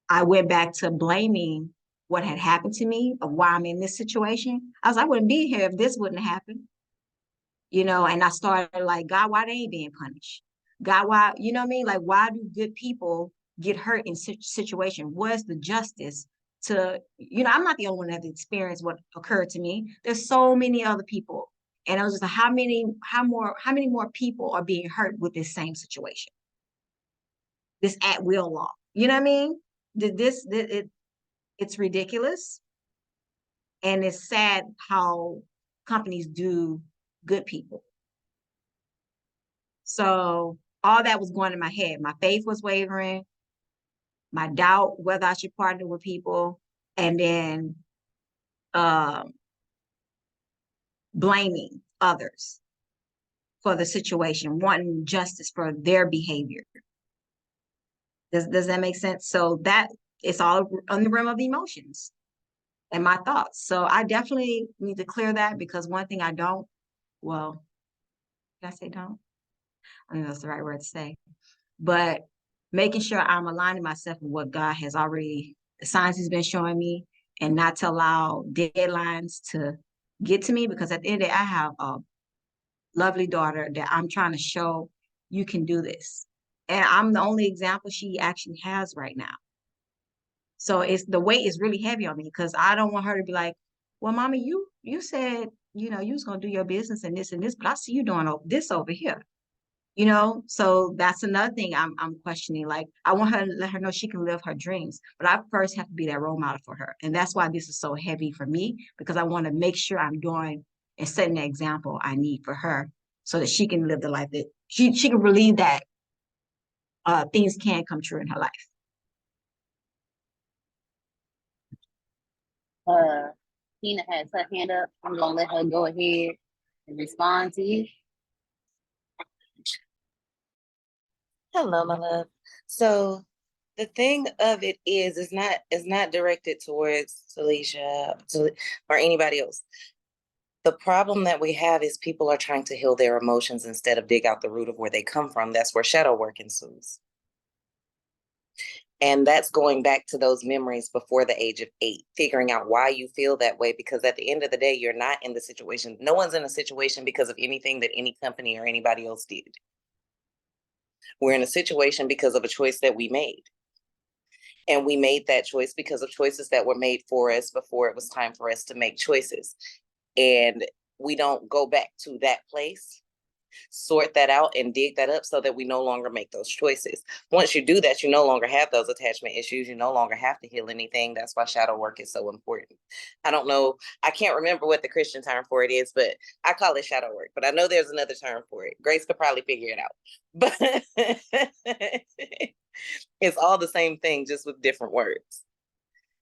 I went back to blaming what had happened to me of why I'm in this situation. I wouldn't be here if this wouldn't happen, and I started like, God, why they ain't being punished? God, why, you know what I mean? Like, why do good people get hurt in such situation? Where's the justice to, I'm not the only one that experienced what occurred to me. There's so many other people. And I was just like, how many more people are being hurt with this same situation? This at will law. You know what I mean? It's ridiculous. And it's sad how companies do good people. So all that was going in my head. My faith was wavering, my doubt whether I should partner with people, and then blaming others for the situation, wanting justice for their behavior. Does that make sense? So that it's all on the realm of emotions and my thoughts. So I definitely need to clear that, because one thing I don't, well, did I say don't? I think that's the right word to say. But making sure I'm aligning myself with what God has already, the signs He's been showing me, and not to allow deadlines to get to me, because at the end of the day, I have a lovely daughter that I'm trying to show you can do this. And I'm the only example she actually has right now. So the weight is really heavy on me, because I don't want her to be like, well, mommy, you said, you was going to do your business and this, but I see you doing this over here. So that's another thing I'm questioning. Like, I want her to let her know she can live her dreams, but I first have to be that role model for her. And that's why this is so heavy for me, because I want to make sure I'm doing and setting the example I need for her, so that she can live the life that she can believe that things can come true in her life. Tina has her hand up. I'm gonna let her go ahead and respond to you. Hello, my love. So the thing of it is, it's not directed towards Celicia or anybody else. The problem that we have is people are trying to heal their emotions instead of dig out the root of where they come from. That's where shadow work ensues. And that's going back to those memories before the age of 8, figuring out why you feel that way, because at the end of the day, you're not in the situation. No one's in a situation because of anything that any company or anybody else did. We're in a situation because of a choice that we made. And we made that choice because of choices that were made for us before it was time for us to make choices. And we don't go back to that place, sort that out and dig that up so that we no longer make those choices. Once you do that, you no longer have those attachment issues. You no longer have to heal anything. That's why shadow work is so important. I don't know. I can't remember what the Christian term for it is, but I call it shadow work. But I know there's another term for it. Grace could probably figure it out. But it's all the same thing, just with different words.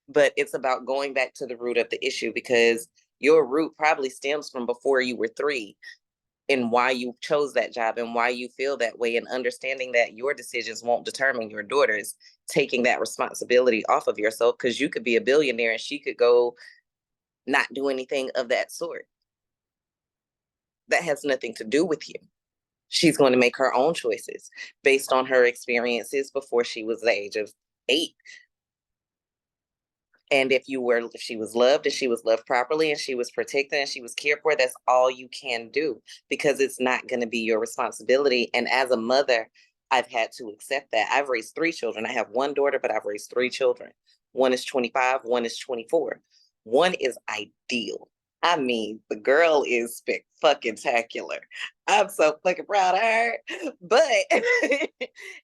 But it's about going back to the root of the issue, because your root probably stems from before you were 3, and why you chose that job and why you feel that way, and understanding that your decisions won't determine your daughter's, taking that responsibility off of yourself, because you could be a billionaire and she could go not do anything of that sort. That has nothing to do with you. She's going to make her own choices based on her experiences before she was the age of 8. And if she was loved, and she was loved properly, and she was protected, and she was cared for, that's all you can do, because it's not going to be your responsibility. And as a mother, I've had to accept that. I've raised 3 children. I have 1 daughter, but I've raised 3 children. 1 is 25, 1 is 24. 1 is ideal. I mean, the girl is fucking-tacular. I'm so fucking proud of her. But,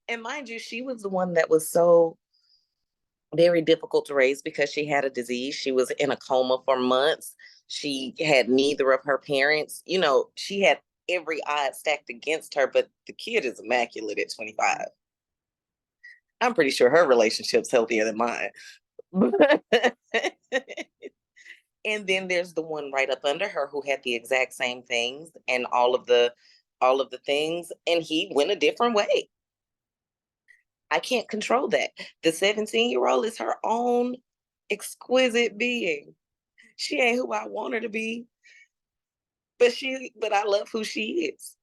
and mind you, she was the one that was so very difficult to raise, because she had a disease. She was in a coma for months. She had neither of her parents. She had every odd stacked against her, but the kid is immaculate at 25. I'm pretty sure her relationship's healthier than mine. And then there's the one right up under her who had the exact same things and all of the things, and he went a different way. I can't control that. The 17-year-old is her own exquisite being. She ain't who I want her to be, but I love who she is.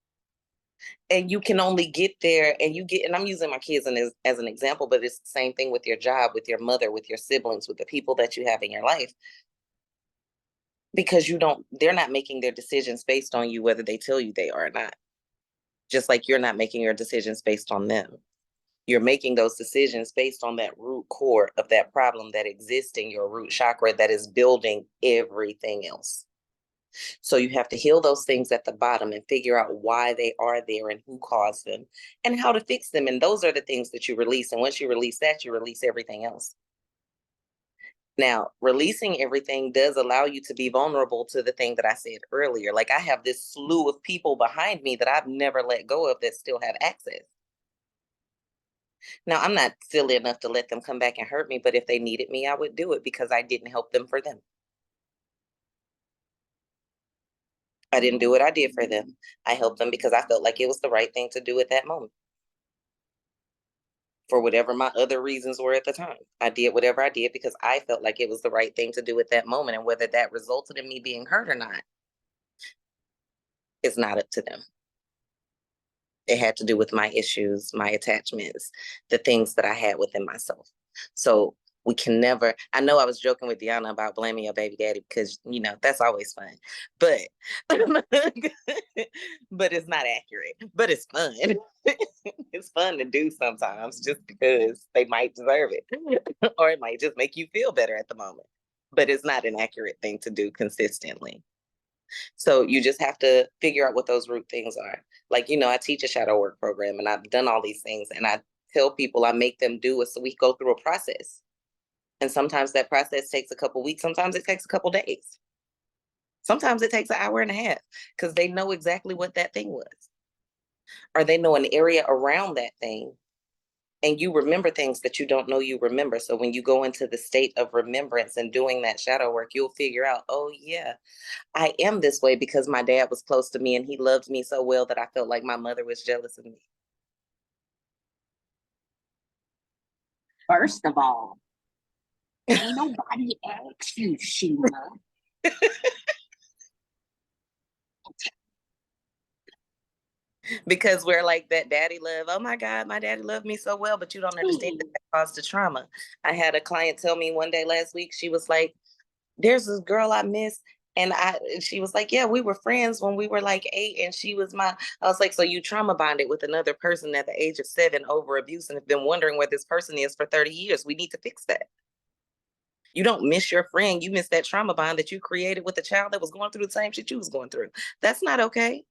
And you can only get there, and I'm using my kids as an example, but it's the same thing with your job, with your mother, with your siblings, with the people that you have in your life. Because they're not making their decisions based on you, whether they tell you they are or not. Just like you're not making your decisions based on them. You're making those decisions based on that root core of that problem that exists in your root chakra that is building everything else. So you have to heal those things at the bottom and figure out why they are there and who caused them and how to fix them. And those are the things that you release. And once you release that, you release everything else. Now, releasing everything does allow you to be vulnerable to the thing that I said earlier. Like I have this slew of people behind me that I've never let go of that still have access. Now, I'm not silly enough to let them come back and hurt me, but if they needed me, I would do it because I didn't help them for them. I didn't do what I did for them. I helped them because I felt like it was the right thing to do at that moment. For whatever my other reasons were at the time. I did whatever I did because I felt like it was the right thing to do at that moment. And whether that resulted in me being hurt or not, is not up to them. It had to do with my issues, my attachments, the things that I had within myself. So we can never, I know I was joking with Deanna about blaming your baby daddy because, that's always fun, but, but it's not accurate, but it's fun. It's fun to do sometimes just because they might deserve it or it might just make you feel better at the moment, but it's not an accurate thing to do consistently. So you just have to figure out what those root things are. Like, I teach a shadow work program and I've done all these things and I tell people, I make them do it so we go through a process. And sometimes that process takes a couple weeks. Sometimes it takes a couple days. Sometimes it takes an hour and a half because they know exactly what that thing was. Or they know an area around that thing. And you remember things that you don't know you remember. So when you go into the state of remembrance and doing that shadow work, you'll figure out, oh yeah, I am this way because my dad was close to me and he loved me so well that I felt like my mother was jealous of me. First of all, ain't nobody asked you, Sheila. Because we're like that daddy love. Oh my God, my daddy loved me so well, but you don't understand that caused the trauma. I had a client tell me one day last week, she was like, there's this girl I miss. And she was like, yeah, we were friends when we were like 8 and I was like, so you trauma bonded with another person at the age of 7 over abuse and have been wondering where this person is for 30 years. We need to fix that. You don't miss your friend. You miss that trauma bond that you created with a child that was going through the same shit you was going through. That's not okay.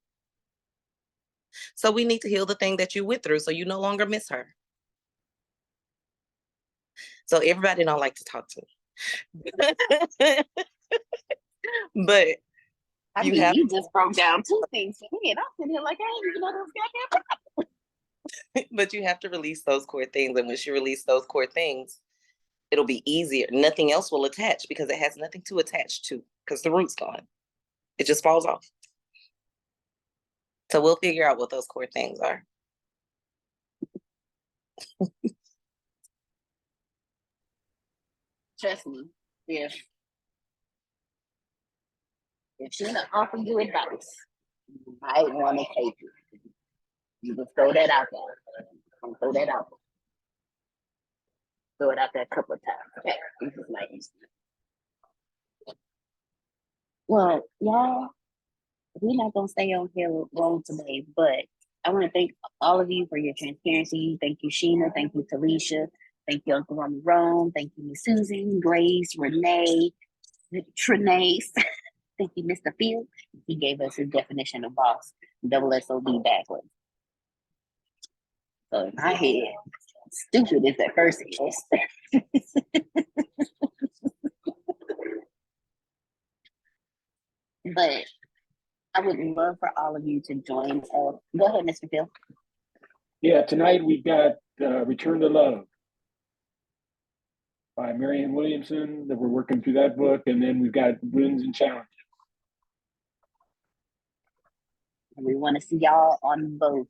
So we need to heal the thing that you went through so you no longer miss her. So everybody don't like to talk to me. But you just broke down 2 things for me, and I'm sitting here like I ain't even know those goddamn. But you have to release those core things, and once you release those core things, it'll be easier. Nothing else will attach because it has nothing to attach to because the root's gone. It just falls off. So we'll figure out what those core things are. Trust me, if Sheila offer you advice, you might want to take it. You just throw that out there. Don't throw that out there. Throw it out there a couple of times. Okay, this is my instinct. Well, y'all, we're not gonna stay on here long today, but I want to thank all of you for your transparency. Thank you, Sheena. Thank you, Talisha. Thank you, Uncle Rome. Thank you, Miss Susan, Grace, Renee, Trinace. Thank you, Mr. Field. He gave us his definition of boss, double SOB backwards. So in my head, stupid is at first yes. But I would love for all of you to join. Go ahead, Mr. Phil. Yeah, tonight we've got Return to Love by Marianne Williamson, that we're working through that book, and then we've got Wounds and Challenges. And we want to see y'all on both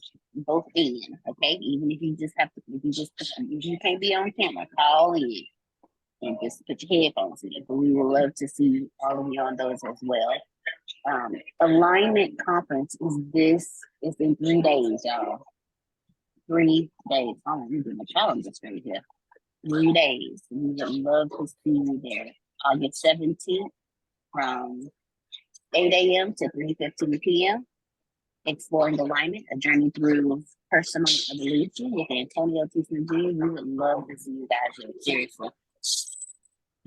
ends, okay? Even if you just have to, if you can't be on camera, call in and just put your headphones in. But we would love to see all of you on those as well. Alignment conference is in 3 days, y'all. 3 days. Oh, I'm doing my calendar straight here. 3 days. We would love to see you there. August 17th from 8 a.m. to 3:15 p.m. Exploring Alignment, a journey through personal evolution with Antonio T. Jr. We would love to see you guys there. Seriously.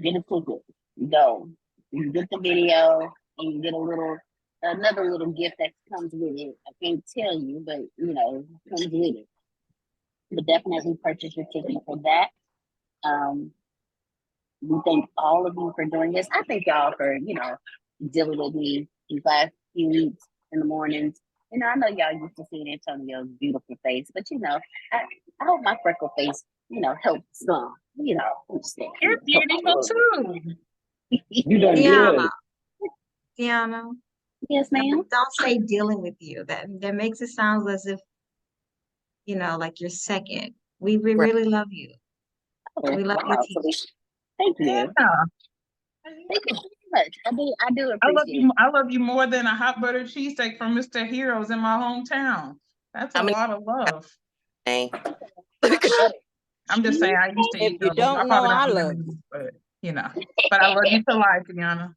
Get a ticket. Go. You get the video and you get another little gift that comes with it. I can't tell you, but comes with it. But definitely purchase your ticket for that. We thank all of you for doing this. I thank y'all for, dealing with me these last few weeks in the mornings. I know y'all used to seeing Antonio's beautiful face, but I hope my freckle face, helps some, understand. You're beautiful too. You done Deanna, good. Deanna, Yes, ma'am. don't say dealing with you. That makes it sound as if, like you're second. We really love you. We love your teaching. Thank you. Yeah. Thank you so much. I do appreciate it. I love you more than a hot butter cheesesteak from Mr. Heroes in my hometown. That's a lot of love. Hey. I'm just saying I used to eat If you those. don't know, I love you. But but I love you to life, Deanna.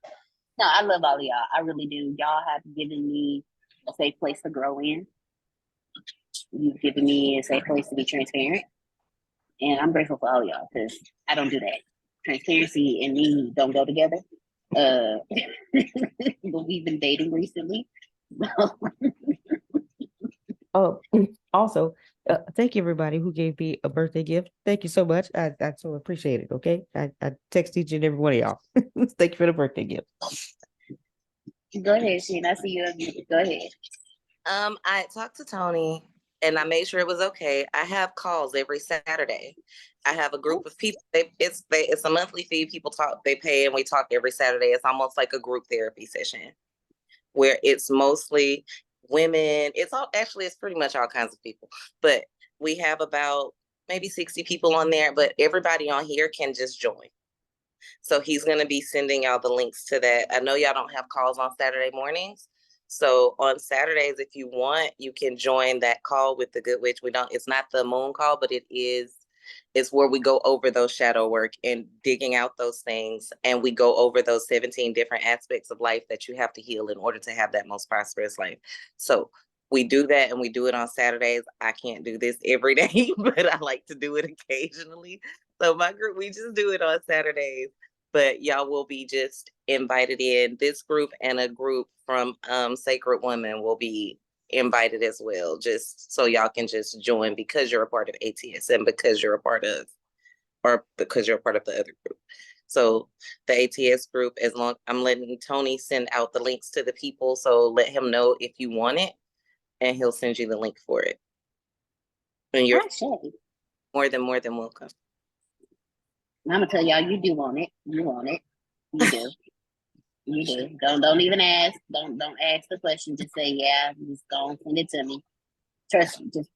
No, I love all of y'all. I really do. Y'all have given me a safe place to grow in. You've given me a safe place to be transparent. And I'm grateful for all of y'all because I don't do that. Transparency and me don't go together. But we've been dating recently. Oh, also, thank you everybody who gave me a birthday gift. Thank you so much. I so appreciate it. Okay, I text each and every one of y'all. Thank you for the birthday gift. Go ahead, Shane. I see you. Go ahead. I talked to Tony and I made sure it was okay. I have calls every Saturday. I have a group of people. It's a monthly fee. People talk, they pay, and we talk every Saturday. It's almost like a group therapy session where it's mostly women. It's pretty much all kinds of people, but we have about maybe 60 people on there, but everybody on here can just join. So he's going to be sending y'all the links to that. I know y'all don't have calls on Saturday mornings. So on Saturdays, if you want, you can join that call with the Good Witch. It's not the moon call, but it's where we go over those shadow work and digging out those things. And we go over those 17 different aspects of life that you have to heal in order to have that most prosperous life. So we do that and we do it on Saturdays. I can't do this every day, but I like to do it occasionally. So my group, we just do it on Saturdays, but y'all will be just invited in. This group and a group from Sacred Women will be invited as well, just so y'all can just join because you're a part of ATS and because you're a part of the other group. So the ATS group, I'm letting Tony send out the links to the people. So let him know if you want it and he'll send you the link for it. And you're more than welcome. I'm gonna tell y'all, you do want it. You want it. You do. You do. Don't even ask. Don't ask the question. Just say, yeah, just go and send it to me. Trust me. Just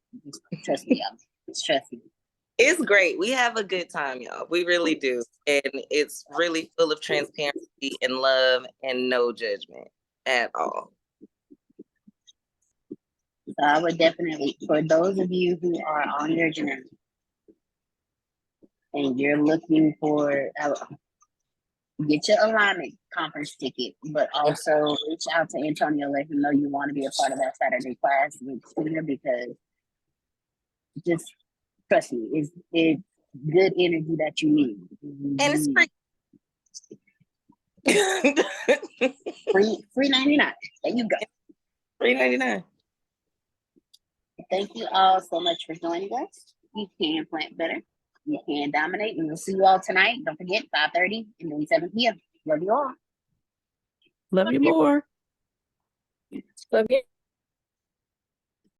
trust me, y'all. Just trust me. It's great. We have a good time, y'all. We really do. And it's really full of transparency and love and no judgment at all. So I would definitely, for those of you who are on your journey and you're looking for, get your alignment conference ticket, but also reach out to Antonio, let him know you want to be a part of that Saturday class with Tina, because just trust me, it's good energy that you need. And it's free. Free 99. There you go. Free 99. Thank you all so much for joining us. You can plant better. You can dominate. And we'll see you all tonight. Don't forget, 5:30 and then 7 p.m. Love you all. Love you more. Love you.